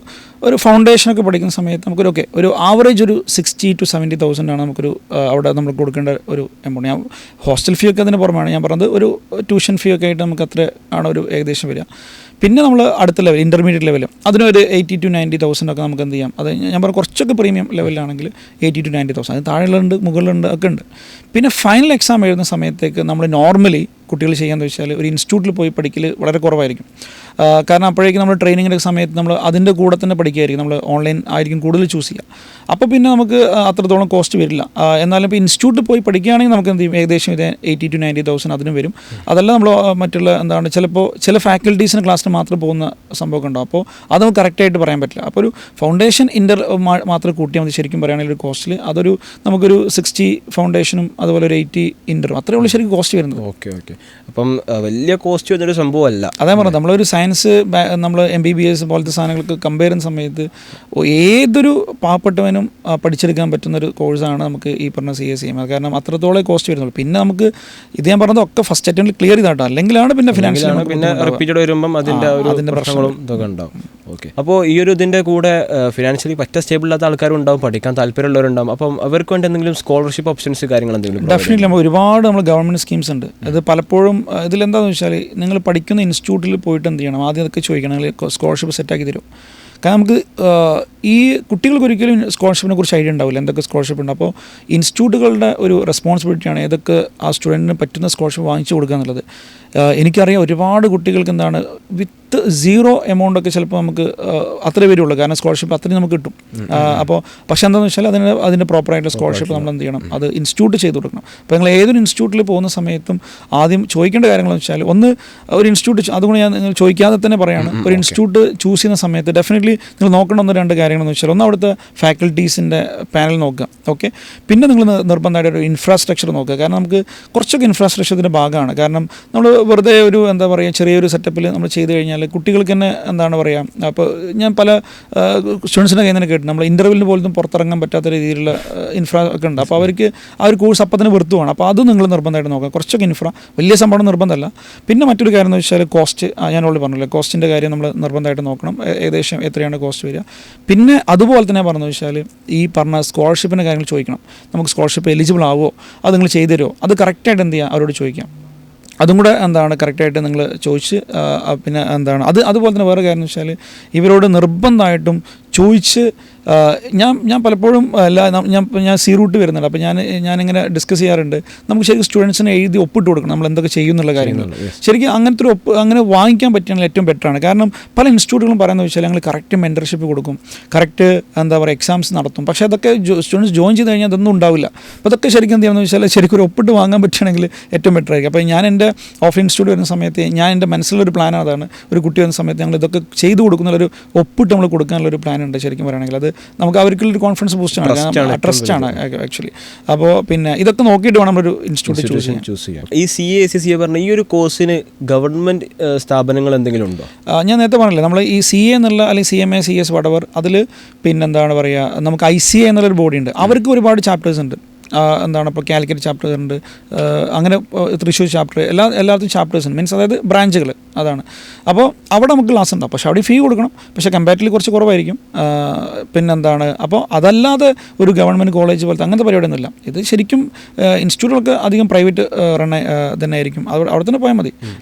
ഒരു ഫൗണ്ടേഷനൊക്കെ പഠിക്കുന്ന സമയത്ത് ഒരു ആവറേജ് ഒരു 60,000 to 70,000 ആണ് നമുക്കൊരു അവിടെ നമ്മൾ കൊടുക്കേണ്ട ഒരു എമൗണ്ട്. ഞാൻ ഹോസ്റ്റൽ ഫീ ഒക്കെ അതിന് പുറമാണ് ഞാൻ പറഞ്ഞത്, ഒരു ട്യൂഷൻ ഫീ ഒക്കെ ആയിട്ട് നമുക്ക് അത്ര ആണ് ഒരു ഏകദേശം വരിക. പിന്നെ നമ്മൾ അടുത്ത ലെവൽ ഇൻ്റർമീഡിയറ്റ് ലെവൽ അതിനൊരു 80,000 to 90,000 ഒക്കെ നമുക്ക് എന്ത് ചെയ്യാം. അത് ഞാൻ പറഞ്ഞ കുറച്ചൊക്കെ പ്രീമിയം ലെവലിലാണെങ്കിൽ 80,000 to 90,000, അത് താഴെയുള്ളുണ്ട് മുകളിലുണ്ട് ഒക്കെ ഉണ്ട്. പിന്നെ ഫൈനൽ എക്സാം എഴുതുന്ന സമയത്തേക്ക് നമ്മൾ നോർമലി കുട്ടികൾ ചെയ്യാമെന്ന് വെച്ചാൽ ഒരു ഇൻസ്റ്റിറ്റ്യൂട്ടിൽ പോയി പഠിക്കൽ വളരെ കുറവായിരിക്കും. കാരണം അപ്പോഴേക്കും നമ്മൾ ട്രെയിനിങ്ങിൻ്റെ സമയത്ത് നമ്മൾ അതിൻ്റെ കൂടെ തന്നെ പഠിക്കുകയായിരിക്കും, നമ്മൾ ഓൺലൈൻ ആയിരിക്കും കൂടുതൽ ചൂസ് ചെയ്യുക. അപ്പോൾ പിന്നെ നമുക്ക് അത്രത്തോളം കോസ്റ്റ് വരില്ല. എന്നാലും ഇപ്പോൾ ഇൻസ്റ്റിറ്റ്യൂട്ടിൽ പോയി പഠിക്കുകയാണെങ്കിൽ നമുക്ക് എന്ത് ചെയ്യും, ഏകദേശം 80,000 to 90,000 അതിനും വരും. അതല്ല നമ്മൾ മറ്റുള്ള ചിലപ്പോൾ ചില ഫാക്കൽറ്റീസിന് ക്ലാസ്സിന് മാത്രം പോകുന്ന സംഭവമൊക്കെ ഉണ്ടാവും. അപ്പോൾ അത് നമുക്ക് കറക്റ്റായിട്ട് പറയാൻ പറ്റില്ല. അപ്പോൾ ഒരു ഫൗണ്ടേഷൻ മാത്രം കൂട്ടിയാൽ മതി ശരിക്കും പറയുകയാണെങ്കിൽ ഒരു കോസ്റ്റിൽ. നമുക്കൊരു 60 ഫൗണ്ടേഷനും അതുപോലെ ഒരു 80 ഇൻ്ററും അത്രയേ ഉള്ളൂ ശരിക്കും കോസ്റ്റ് വരുന്നത്. ഓക്കെ അപ്പം വലിയ കോസ്റ്റ് വരുന്നൊരു സംഭവമല്ല. അതേ പറഞ്ഞത് നമ്മളൊരു സയൻസ് നമ്മൾ MBBS പോലത്തെ സാധനങ്ങൾക്ക് കമ്പയർ ചെയ്യുന്ന സമയത്ത് ഏതൊരു പാവപ്പെട്ടവനും പഠിച്ചെടുക്കാൻ പറ്റുന്നൊരു കോഴ്സാണ് നമുക്ക് ഈ പറഞ്ഞ CA. കാരണം അത്രത്തോളം കോസ്റ്റ് വരുന്നുള്ളൂ. പിന്നെ നമുക്ക് ഇത് ഞാൻ പറഞ്ഞത് ഒക്കെ ഫസ്റ്റ് അറ്റംപ്റ്റിൽ ക്ലിയർ ചെയ്താട്ടോ, അല്ലെങ്കിലാണ് പിന്നെ ഫിനാൻഷ്യൽ പിന്നെ റിപ്പീറ്റഡ് വരുമ്പം അതിൻ്റെ പ്രശ്നങ്ങളും ഇതൊക്കെ ഉണ്ടാവും. ഓക്കെ, അപ്പോൾ ഈ ഒരു ഇതിൻ്റെ കൂടെ ഫിനാൻഷ്യലി പറ്റ സ്റ്റേബിൾ ഇല്ലാത്ത ആൾക്കാരും ഉണ്ടാവും, പഠിക്കാൻ താല്പര്യമുള്ളവരുണ്ടാവും. അപ്പം അവർക്ക് വേണ്ടി എന്തെങ്കിലും സ്കോളർഷിപ്പ് ഓപ്ഷൻസ് കാര്യങ്ങൾ എന്തെങ്കിലും? ഡെഫിനറ്റ്ലി നമ്മൾ ഒരുപാട് ഗവൺമെൻറ് സ്കീംസ് ഉണ്ട്. അത് പലപ്പോഴും ഇതിലെന്താണെന്ന് വെച്ചാൽ നിങ്ങൾ പഠിക്കുന്ന ഇൻസ്റ്റിറ്റ്യൂട്ടിൽ പോയിട്ട് എന്ത് ചെയ്യണം, ആദ്യം അതൊക്കെ ചോദിക്കണം, സ്കോളർഷിപ്പ് സെറ്റാക്കി തരും. കാരണം നമുക്ക് ഈ കുട്ടികൾക്ക് ഒരിക്കലും സ്കോളർഷിപ്പിനെ കുറിച്ച് ഐഡിയ ഉണ്ടാവില്ല, എന്തൊക്കെ സ്കോളർഷിപ്പ് ഉണ്ട്. അപ്പോൾ ഇൻസ്റ്റിറ്റ്യൂട്ടുകളുടെ ഒരു റെസ്പോൺസിബിലിറ്റിയാണ് ഏതൊക്കെ ആ സ്റ്റുഡൻറ്റിന് പറ്റുന്ന സ്കോളർഷിപ്പ് വാങ്ങിച്ചു കൊടുക്കുക എന്നുള്ളത്. എനിക്കറിയാം ഒരുപാട് കുട്ടികൾക്ക് വിത്ത് 0 എമൗണ്ട് ഒക്കെ ചിലപ്പോൾ നമുക്ക് അത്രേ വരുള്ളൂ, കാരണം സ്കോളർഷിപ്പ് അത്രയും നമുക്ക് കിട്ടും. അപ്പോൾ പക്ഷേ എന്താണെന്ന് വെച്ചാൽ അതിൻ്റെ പ്രോപ്പറായിട്ടുള്ള സ്കോളർഷിപ്പ് നമ്മൾ എന്ത് ചെയ്യണം, അത് ഇൻസ്റ്റിറ്റ്യൂട്ട് ചെയ്ത് കൊടുക്കണം. അപ്പോൾ നിങ്ങൾ ഏതൊരു ഇൻസ്റ്റിറ്റ്യൂട്ടിൽ പോകുന്ന സമയത്തും ആദ്യം ചോദിക്കേണ്ട കാര്യങ്ങളെന്ന് വെച്ചാൽ ഒന്ന് ഒരു ഇൻസ്റ്റിറ്റ്യൂട്ട്, അതുകൊണ്ട് ഞാൻ നിങ്ങൾ ചോദിക്കാതെ തന്നെ പറയുകയാണ്, ഒരു ഇൻസ്റ്റിറ്റ്യൂട്ട് ചൂസ് ചെയ്യുന്ന സമയത്ത് ഡെഫിനറ്റ്ലി നിങ്ങൾ നോക്കേണ്ട 2 കാര്യങ്ങളെന്ന് വെച്ചാൽ ഒന്ന് അവിടുത്തെ ഫാക്കൽറ്റീസിൻ്റെ പാനൽ നോക്കുക. ഓക്കെ, പിന്നെ നിങ്ങൾ നിർബന്ധമായിട്ട് ഒരു ഇൻഫ്രാസ്ട്രക്ചർ നോക്കുക. കാരണം നമുക്ക് കുറച്ചൊക്കെ ഇൻഫ്രാസ്ട്രക്ചറിൻ്റെ ഭാഗമാണ്. കാരണം നമ്മൾ വെറുതെ ഒരു ചെറിയൊരു സെറ്റപ്പിൽ നമ്മൾ ചെയ്ത് കഴിഞ്ഞാൽ കുട്ടികൾക്ക് തന്നെ അപ്പോൾ ഞാൻ പല സ്റ്റുഡൻസിൻ്റെ കയ്യിൽ നിന്ന് കേട്ടു, നമ്മൾ ഇൻ്റർവെല്ലിന് പോലും പുറത്തിറങ്ങാൻ പറ്റാത്ത രീതിയിലുള്ള ഇൻഫ്രാ ഒക്കെ ഉണ്ട്. അപ്പോൾ അവർക്ക് ആ ഒരു കോഴ്സ് അപ്പം തന്നെ വെറുത്തുവാണ്. അപ്പോൾ അത് നിങ്ങൾ നിർബന്ധമായിട്ട് നോക്കുക. കുറച്ചൊക്കെ വലിയ സംഭവം നിർബന്ധമല്ല. പിന്നെ മറ്റൊരു കാര്യം എന്ന് വെച്ചാൽ കോസ്റ്റ്, ഞാൻ ഓൾറെഡി പറഞ്ഞില്ലേ, കോസ്റ്റിൻ്റെ കാര്യം നമ്മൾ നിർബന്ധമായിട്ട് നോക്കണം, ഏകദേശം എത്രയാണ് കോസ്റ്റ് വരിക. പിന്നെ അതുപോലെ തന്നെ പറഞ്ഞു വെച്ചാൽ ഈ പറഞ്ഞ സ്കോളർഷിപ്പിൻ്റെ കാര്യങ്ങൾ ചോദിക്കണം. നമുക്ക് സ്കോളർഷിപ്പ് എലിജിബിൾ ആവുമോ, അത് നിങ്ങൾ ചെയ്തു തരുമോ, അത് കറക്റ്റായിട്ട് എന്ത് ചെയ്യുക, അവരോട് ചോദിക്കാം. അതും കൂടെ കറക്റ്റായിട്ട് നിങ്ങൾ ചോദിച്ച് പിന്നെ അതുപോലെ തന്നെ വേറെ കാര്യം എന്ന് വെച്ചാൽ ഇവരോട് നിർബന്ധമായിട്ടും ചോദിച്ച് ഞാൻ പലപ്പോഴും ഞാൻ സി റൂട്ട് വരുന്നുണ്ട്. അപ്പോൾ ഞാനിങ്ങനെ ഡിസ്കസ് ചെയ്യാറുണ്ട്. നമുക്ക് ശരിക്കും സ്റ്റുഡൻസിനെ എഴുതി ഒപ്പിട്ട് കൊടുക്കണം നമ്മൾ എന്തൊക്കെ ചെയ്യും എന്നുള്ള കാര്യങ്ങൾ. ശരിക്കും അങ്ങനത്തെ ഒരു അങ്ങനെ വാങ്ങിക്കാൻ പറ്റുകയാണെങ്കിൽ ഏറ്റവും ബെറ്ററാണ്. കാരണം പല ഇൻസ്റ്റിറ്റ്യൂട്ടുകളും പറയുന്നത് വെച്ചാൽ ഞങ്ങൾ കറക്റ്റ് മെൻറ്റർഷിപ്പ് കൊടുക്കും, കറക്റ്റ് എന്താ പറയുക എക്സാംസ് നടത്തും. പക്ഷേ അതൊക്കെ സ്റ്റുഡൻസ് ജോയിൻ ചെയ്ത് കഴിഞ്ഞാൽ അതൊന്നും ഉണ്ടാവില്ല. അപ്പോൾ അതൊക്കെ ശരിക്കും എന്ത് ചെയ്യുകയെന്ന് വെച്ചാൽ ശരിക്കും ഒരു ഒപ്പിട്ട് വാങ്ങാൻ പറ്റുകയാണെങ്കിൽ ഏറ്റവും ബെറ്റർ ആയിരിക്കും. അപ്പോൾ ഞാൻ എൻ്റെ ഓഫ് ഇൻസ്റ്റിറ്റ്യൂട്ട് വരുന്ന സമയത്ത് എൻ്റെ മനസ്സിലൊരു പ്ലാൻ അതാണ്. ഒരു കുട്ടി വരുന്ന സമയത്ത് ഞങ്ങൾ ഇതൊക്കെ ചെയ്ത് കൊടുക്കുന്നൊരു ഒപ്പിട്ട് നമ്മൾ കൊടുക്കാനുള്ളൊരു പ്ലാൻ ഉണ്ട്. ശരിക്കും പറയുകയാണെങ്കിൽ അത് നമുക്ക് അവർക്കുള്ളൊരു കോൺഫിഡൻസ് ബൂസ്റ്റാണ്, ട്രസ്റ്റാണ് ആക്ച്വലി. അപ്പോൾ പിന്നെ ഇതൊക്കെ നോക്കിയിട്ട് വേണം ഒരു ഇൻസ്റ്റിറ്റ്യൂട്ട് ചൂസ് ചെയ്യാൻ. ഈ CA പറഞ്ഞ ഈ ഒരു കോഴ്സിന് ഗവൺമെൻറ് സ്ഥാപനങ്ങൾ എന്തെങ്കിലും ഉണ്ടോ? ഞാൻ നേരത്തെ പറഞ്ഞില്ലേ, നമ്മൾ ഈ CA എന്നുള്ള അല്ലെങ്കിൽ CMA CS വടവർ അതിൽ പിന്നെന്താണ് പറയുക, നമുക്ക് ICA എന്നുള്ളൊരു ബോഡി ഉണ്ട്. അവർക്ക് ഒരുപാട് ചാപ്റ്റേഴ്സ് ഉണ്ട്. എന്താണ് ഇപ്പോൾ കാലിക്കറ്റ് ചാപ്റ്റർ ഉണ്ട്, അങ്ങനെ തൃശ്ശൂർ ചാപ്റ്റർ, എല്ലായിടത്തും ചാപ്റ്റേഴ്സ് ഉണ്ട്. മീൻസ് അതായത് ബ്രാഞ്ചുകൾ അതാണ്. അപ്പോൾ അവിടെ നമുക്ക് ക്ലാസ് ഉണ്ടാവും. പക്ഷേ അവിടെ ഫീ കൊടുക്കണം. പക്ഷേ കമ്പാരിറ്റീവ്ലി കുറച്ച് കുറവായിരിക്കും. പിന്നെന്താണ്, അപ്പോൾ അതല്ലാതെ ഒരു ഗവൺമെൻറ് കോളേജ് പോലത്തെ അങ്ങനത്തെ പരിപാടിയൊന്നുമില്ല. ഇത് ശരിക്കും ഇൻസ്റ്റിറ്റ്യൂട്ടുകളൊക്കെ അധികം പ്രൈവറ്റ് തന്നെ ആയിരിക്കും. അവിടെ തന്നെ പോയാൽ മതി.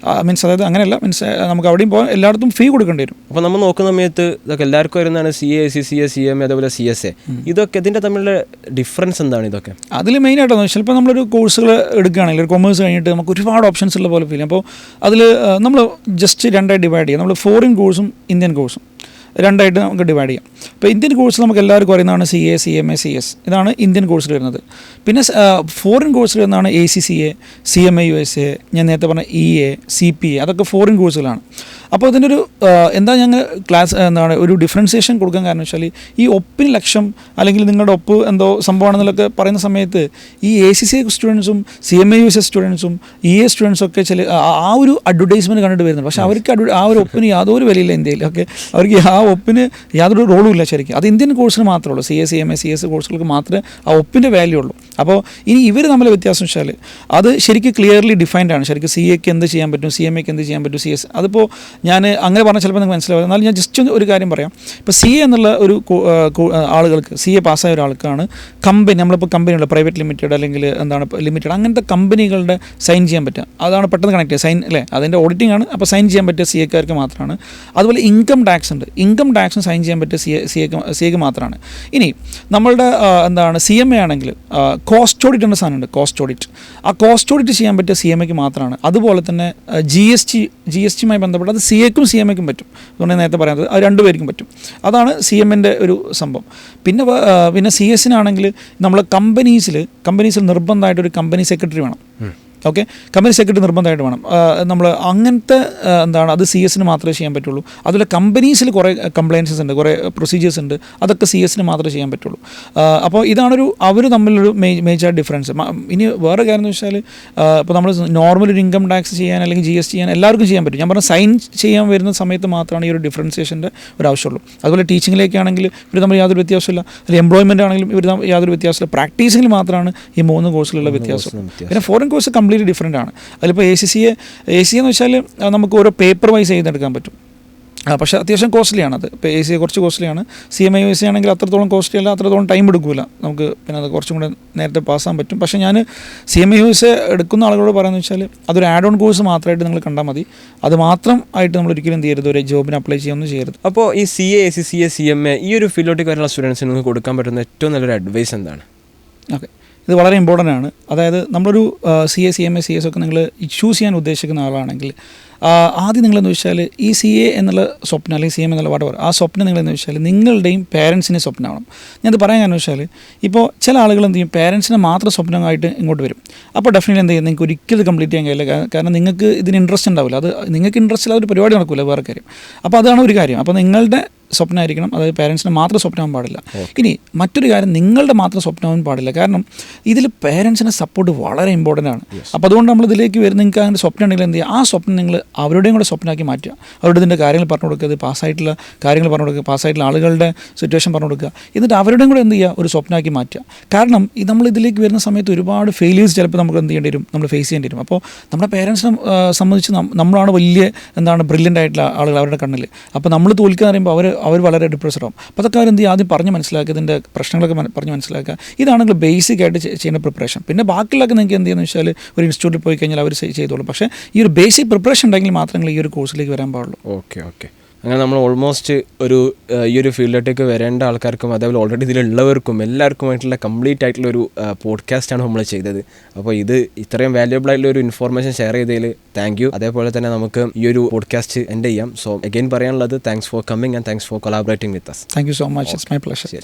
മീൻസ് അതായത് അങ്ങനെയല്ല, മീൻസ് നമുക്ക് അവിടെയും പോകാൻ എല്ലായിടത്തും ഫീ കൊടുക്കേണ്ടി വരും. അപ്പോൾ നമ്മൾ നോക്കുന്ന സമയത്ത് ഇതൊക്കെ എല്ലാവർക്കും വരുന്നതാണ് CA ACCA CMA അതേപോലെ CSA. ഇതൊക്കെ ഇതിൻ്റെ തമ്മിലുള്ള ഡിഫറൻസ് എന്താണ്? ഇതൊക്കെ അതിൽ മെയിനായിട്ടെന്ന് വെച്ചാൽ ഇപ്പോൾ നമ്മളൊരു കോഴ്സുകൾ എടുക്കുകയാണെങ്കിൽ ഒരു കൊമേഴ്സ് കഴിഞ്ഞിട്ട് നമുക്ക് ഒരുപാട് ഓപ്ഷൻസ് ഉള്ള പോലെ ഫീൽ ചെയ്യും. അപ്പോൾ അതിൽ നമ്മൾ ജസ്റ്റ് രണ്ടായിട്ട് ഡിവൈഡ് ചെയ്യാം. നമ്മൾ ഫോറിൻ കോഴ്സും ഇന്ത്യൻ കോഴ്സും രണ്ടായിട്ട് നമുക്ക് ഡിവൈഡ് ചെയ്യാം. ഇപ്പോൾ ഇന്ത്യൻ കോഴ്സ് നമുക്ക് എല്ലാവർക്കും അറിയുന്നതാണ് CA CMA CS. ഇതാണ് ഇന്ത്യൻ കോഴ്സിൽ വരുന്നത്. പിന്നെ ഫോറിൻ കോഴ്സിൽ വരുന്നതാണ് ACCA CMA USA, ഞാൻ നേരത്തെ പറഞ്ഞ EA CPA, അതൊക്കെ ഫോറിൻ കോഴ്സുകളാണ്. അപ്പോൾ അതിനൊരു ഞങ്ങൾ എന്താണ് ഒരു ഡിഫറൻസിയേഷൻ കൊടുക്കാൻ കാരണം വെച്ചാൽ ഈ ഒപ്പിന് ലക്ഷം അല്ലെങ്കിൽ നിങ്ങളുടെ ഒപ്പ് എന്തോ സംഭവമാണെന്നൊക്കെ പറയുന്ന സമയത്ത് ഈ ACCA സ്റ്റുഡൻസും CMA USA സ്റ്റുഡൻസും EA സ്റ്റുഡൻസും ഒക്കെ ആ ഒരു അഡ്വർടൈസ്മെൻറ്റ് കണ്ടിട്ട് വരുന്നുണ്ട്. പക്ഷേ അവർക്ക് ആ ഒരു ഒപ്പിന് യാതൊരു വിലയില്ല ഇന്ത്യയിൽ. ഓക്കെ, അവർക്ക് ആ ഒപ്പിന് യാതൊരു റോളും ഇല്ല ശരിക്കും. അത് ഇന്ത്യൻ കോഴ്സിന് മാത്രമേ ഉള്ളൂ. CA CMA CS കോഴ്സുകൾക്ക് മാത്രമേ ആ ഒപ്പിൻ്റെ വാല്യൂ ഉള്ളൂ. അപ്പോൾ ഇനി ഇവർ തമ്മിലെ വ്യത്യാസം വെച്ചാൽ അത് ശരിക്കും ക്ലിയർലി ഡിഫൈൻഡ് ആണ്. ശരിക്കും CAക്ക് എന്ത് ചെയ്യാൻ പറ്റും, CMAക്ക് എന്ത് ചെയ്യാൻ പറ്റും, CS അതിപ്പോൾ ഞാൻ അങ്ങനെ പറഞ്ഞാൽ ചിലപ്പോൾ നിങ്ങൾക്ക് മനസ്സിലാവും. എന്നാലും ഞാൻ ജസ്റ്റ് ഒരു കാര്യം പറയാം. ഇപ്പോൾ CA എന്നുള്ള ഒരു ആളുകൾക്ക്, CA പാസ്സായ ഒരാൾക്കാണ് കമ്പനി, നമ്മളിപ്പോൾ കമ്പനിയുള്ള പ്രൈവറ്റ് ലിമിറ്റഡ് അല്ലെങ്കിൽ എന്താണ് ലിമിറ്റഡ് അങ്ങനത്തെ കമ്പനികളുടെ സൈൻ ചെയ്യാൻ പറ്റുക. അതാണ് പെട്ടെന്ന് കണക്ട് ചെയ്യുക. സൈൻ അല്ലേ, അതിൻ്റെ ഓഡിറ്റിംഗ് ആണ്. അപ്പോൾ സൈൻ ചെയ്യാൻ പറ്റിയ CAക്കാർക്ക് മാത്രമാണ്. അതുപോലെ ഇൻകം ടാക്സ് ഉണ്ട്. ഇൻകം ടാക്സും സൈൻ ചെയ്യാൻ പറ്റിയ CAക്ക് മാത്രമാണ്. ഇനി നമ്മളുടെ CMA ആണെങ്കിൽ കോസ്റ്റ് ഓഡിറ്റ് എന്ന സാധനമുണ്ട്. കോസ്റ്റ് ഓഡിറ്റ്, ആ കോസ്റ്റ് ഓഡിറ്റ് ചെയ്യാൻ പറ്റിയ CMAക്ക് മാത്രമാണ്. അതുപോലെ തന്നെ GSTയുമായി ബന്ധപ്പെട്ട് അത് CAക്കും CMAക്കും പറ്റും. അതുകൊണ്ട് നേരത്തെ പറയുന്നത് അത് രണ്ടുപേർക്കും പറ്റും. അതാണ് CMൻ്റെ ഒരു സംഭവം. പിന്നെ CS-നാണെങ്കിൽ നമ്മൾ കമ്പനീസിൽ നിർബന്ധമായിട്ടൊരു കമ്പനി സെക്രട്ടറി വേണം. ഓക്കെ, കമ്പനി സെക്രട്ടറി നിർബന്ധമായിട്ട് വേണം. നമ്മൾ അങ്ങനത്തെ അത് CS-ന് മാത്രമേ ചെയ്യാൻ പറ്റുള്ളൂ. അതുപോലെ കമ്പനീസിൽ കുറേ കംപ്ലയിൻസസ് ഉണ്ട്, കുറേ പ്രൊസീജിയേഴ്സ് ഉണ്ട്, അതൊക്കെ CS-ന് മാത്രമേ ചെയ്യാൻ പറ്റുള്ളൂ. അപ്പോൾ ഇതാണൊരു അവർ തമ്മിലൊരു മേജർ ഡിഫറൻസ്. ഇനി വേറെ കാര്യം എന്ന് വെച്ചാൽ ഇപ്പോൾ നമ്മൾ നോർമൽ ഒരു ഇൻകം ടാക്സ് ചെയ്യാൻ അല്ലെങ്കിൽ GST ചെയ്യാൻ എല്ലാവർക്കും ചെയ്യാൻ പറ്റും. ഞാൻ പറഞ്ഞ സൈൻ ചെയ്യാൻ വരുന്ന സമയത്ത് മാത്രമാണ് ഈ ഒരു ഡിഫറൻസിയേഷൻ്റെ ഒരു ആവശ്യമുള്ളൂ. അതുപോലെ ടീച്ചിങ്ങിലേക്കാണെങ്കിൽ ഇവർ തമ്മിൽ യാതൊരു വ്യത്യാസമില്ല. അല്ലെങ്കിൽ എംപ്ലോയ്മെൻ്റ് ആണെങ്കിലും ഇവർ യാതൊരു വ്യത്യാസമില്ല. പ്രാക്ടീസിങ്ങിൽ മാത്രമാണ് ഈ 3 കോഴ്സിലുള്ള വ്യത്യാസം. പിന്നെ ഫോറിൻ കോഴ്സ് കംപ്ലീറ്റ്ലി ഡിഫറൻ്റ് ആണ്. അതിലിപ്പോൾ ACCA എന്ന് വെച്ചാൽ നമുക്ക് ഓരോ പേപ്പർ വൈസ് ചെയ്തെടുക്കാൻ പറ്റും. പക്ഷേ അത്യാവശ്യം കോസ്റ്റ്ലിയാണ്. അത് ഇപ്പോൾ ACCA കുറച്ച് കോസ്റ്റ്ലിയാണ്. CMA USA ആണെങ്കിൽ അത്രത്തോളം കോസ്റ്റ്ലി അല്ല, അത്രത്തോളം ടൈം എടുക്കില്ല നമുക്ക്. പിന്നെ അത് കുറച്ചും കൂടെ നേരത്തെ പാസ്സാൻ പറ്റും. പക്ഷേ ഞാൻ CMA USA എടുക്കുന്ന ആളുകളോട് പറയുന്നത് വെച്ചാൽ അതൊരു ആഡ് ഓൺ കോഴ്സ് മാത്രമായിട്ട് നിങ്ങൾ കണ്ടാൽ മതി. അത് മാത്രം ആയിട്ട് നമ്മൾ ഒരിക്കലും എന്ത് ചെയ്യരുത്, ഒരു ജോബിന് അപ്ലൈ ചെയ്യാനൊന്നും ചെയ്യരുത്. അപ്പോൾ ഈ CA ACCA CMA ഈ ഒരു ഫീൽഡിലേക്ക് വരുന്ന സ്റ്റുഡൻസിന് നിങ്ങൾക്ക് കൊടുക്കാൻ പറ്റുന്ന ഏറ്റവും നല്ലൊരു അഡ്വൈസ് എന്താണ്? ഓക്കെ, ഇത് വളരെ ഇമ്പോർട്ടൻ്റ് ആണ്. അതായത് നമ്മളൊരു CA CMA CS ഒക്കെ നിങ്ങൾ ചൂസ് ചെയ്യാൻ ഉദ്ദേശിക്കുന്ന ആളാണെങ്കിൽ ആദ്യം നിങ്ങളെന്ന് വെച്ചാൽ ഈ CA എന്നുള്ള സ്വപ്നം അല്ലെങ്കിൽ CMA എന്നുള്ള വടവർ ആ സ്വപ്നം നിങ്ങളെന്ന് വെച്ചാൽ നിങ്ങളുടെയും പേരൻസിൻ്റെ സ്വപ്നമാവണം. ഞാനത് പറയാൻ കാരണം വെച്ചാൽ ഇപ്പോൾ ചില ആളുകൾ എന്ത് ചെയ്യും, പേരൻസിനെ മാത്രം സ്വപ്നമായിട്ട് ഇങ്ങോട്ട് വരും. അപ്പോൾ ഡെഫിനറ്റ്ലി എന്ത് ചെയ്യും, നിങ്ങൾക്ക് ഒരിക്കലും കംപ്ലീറ്റ് ചെയ്യാൻ കഴിയില്ല. കാരണം നിങ്ങൾക്ക് ഇതിന് ഇൻട്രസ്റ്റ് ഉണ്ടാവില്ല. അത് നിങ്ങൾക്ക് ഇൻട്രസ്റ്റ് ഇല്ലാതെ ഒരു പരിപാടി നടക്കില്ല, വേറെ കാര്യം. അപ്പോൾ അതാണ് ഒരു കാര്യം. അപ്പോൾ നിങ്ങളുടെ സ്വപ്നമായിരിക്കണം, അതായത് പേരൻസിന് മാത്രം സ്വപ്നമാകാൻ പാടില്ല. ഇനി മറ്റൊരു കാര്യം, നിങ്ങളുടെ മാത്രം സ്വപ്നമാകാൻ പാടില്ല. കാരണം ഇതിൽ പേരൻസിൻ്റെ സപ്പോർട്ട് വളരെ ഇമ്പോർട്ടൻ്റ് ആണ്. അപ്പോൾ അതുകൊണ്ട് നമ്മൾ ഇതിലേക്ക് വരുന്ന നിങ്ങൾക്ക് അങ്ങനെ സ്വപ്നം ഉണ്ടെങ്കിൽ എന്ത് ചെയ്യുക, ആ സ്വപ്നം നിങ്ങൾ അവരുടെയും കൂടെ സ്വപ്നമാക്കി മാറ്റുക. അവരുടെ ഇതിൻ്റെ കാര്യങ്ങൾ പറഞ്ഞു കൊടുക്കുക, ഇത് പാസ്സായിട്ടുള്ള കാര്യങ്ങൾ പറഞ്ഞു കൊടുക്കുക, പാസ്സായിട്ടുള്ള ആളുകളുടെ സിറ്റുവേഷൻ പറഞ്ഞു കൊടുക്കുക. എന്നിട്ട് അവരുടെയും കൂടെ എന്ത് ചെയ്യുക, ഒരു സ്വപ്നമാക്കി മാറ്റുക. കാരണം നമ്മൾ ഇതിലേക്ക് വരുന്ന സമയത്ത് ഒരുപാട് ഫെയിലിയേഴ്സ് ചിലപ്പോൾ നമുക്ക് എന്ത് ചെയ്യേണ്ടി വരും, നമ്മൾ ഫേസ് ചെയ്യേണ്ടി വരും. അപ്പോൾ നമ്മുടെ പേരൻസിനെ സംബന്ധിച്ച് നമ്മളാണ് വലിയ ബ്രില്യൻ്റ് ആയിട്ടുള്ള ആളുകൾ അവരുടെ കണ്ണിൽ. അപ്പോൾ നമ്മൾ തോൽക്കുക എന്ന് പറയുമ്പോൾ അവർ വളരെ ഡിപ്രസ്ഡ് ആവും. അപ്പോൾ അതൊക്കെ അവരെന്ത് ചെയ്യുക, ആദ്യം പറഞ്ഞ് മനസ്സിലാക്കുക, ഇതിൻ്റെ പ്രശ്നങ്ങളൊക്കെ പറഞ്ഞ് മനസ്സിലാക്കുക. ഇതാണെങ്കിൽ ബേസിക് ആയിട്ട് ചെയ്യുന്ന പ്രിപ്പറേഷൻ. പിന്നെ ബാക്കിയുള്ളതൊക്കെ നിങ്ങൾക്ക് എന്ത് ചെയ്യുന്നത് വെച്ചാൽ ഒരു ഇൻസ്റ്റിറ്റ്യൂട്ടിൽ പോയി കഴിഞ്ഞാൽ അവർ ചെയ്തോളും. പക്ഷേ ഈ ഒരു ബേസിക് പ്രിപ്പറേഷൻ ഉണ്ടെങ്കിൽ മാത്രമേ ഈ ഒരു കോഴ്സിലേക്ക് വരാൻ പാടുള്ളൂ. ഓക്കെ. അങ്ങനെ നമ്മൾ ഓൾമോസ്റ്റ് ഒരു ഈ ഒരു ഫീൽഡിലേക്ക് വരേണ്ട ആൾക്കാർക്കും അതേപോലെ ഓൾറെഡി ഇതിലുള്ളവർക്കും എല്ലാവർക്കുമായിട്ടുള്ള കംപ്ലീറ്റ് ആയിട്ടുള്ള ഒരു പോഡ്കാസ്റ്റാണ് നമ്മൾ ചെയ്തത്. അപ്പോൾ ഇത് ഇത്രയും വാല്യുബിൾ ആയിട്ടുള്ള ഒരു ഇൻഫോർമേഷൻ ഷെയർ ചെയ്തതിൽ താങ്ക് യു. അതേപോലെ തന്നെ നമുക്ക് ഈ ഒരു പോഡ്കാസ്റ്റ് എൻഡ് ചെയ്യാം. സോ അഗൈൻ പറയാനുള്ളത് thanks for coming and thanks for collaborating with us. Thank you so much. It's my pleasure. ശരി.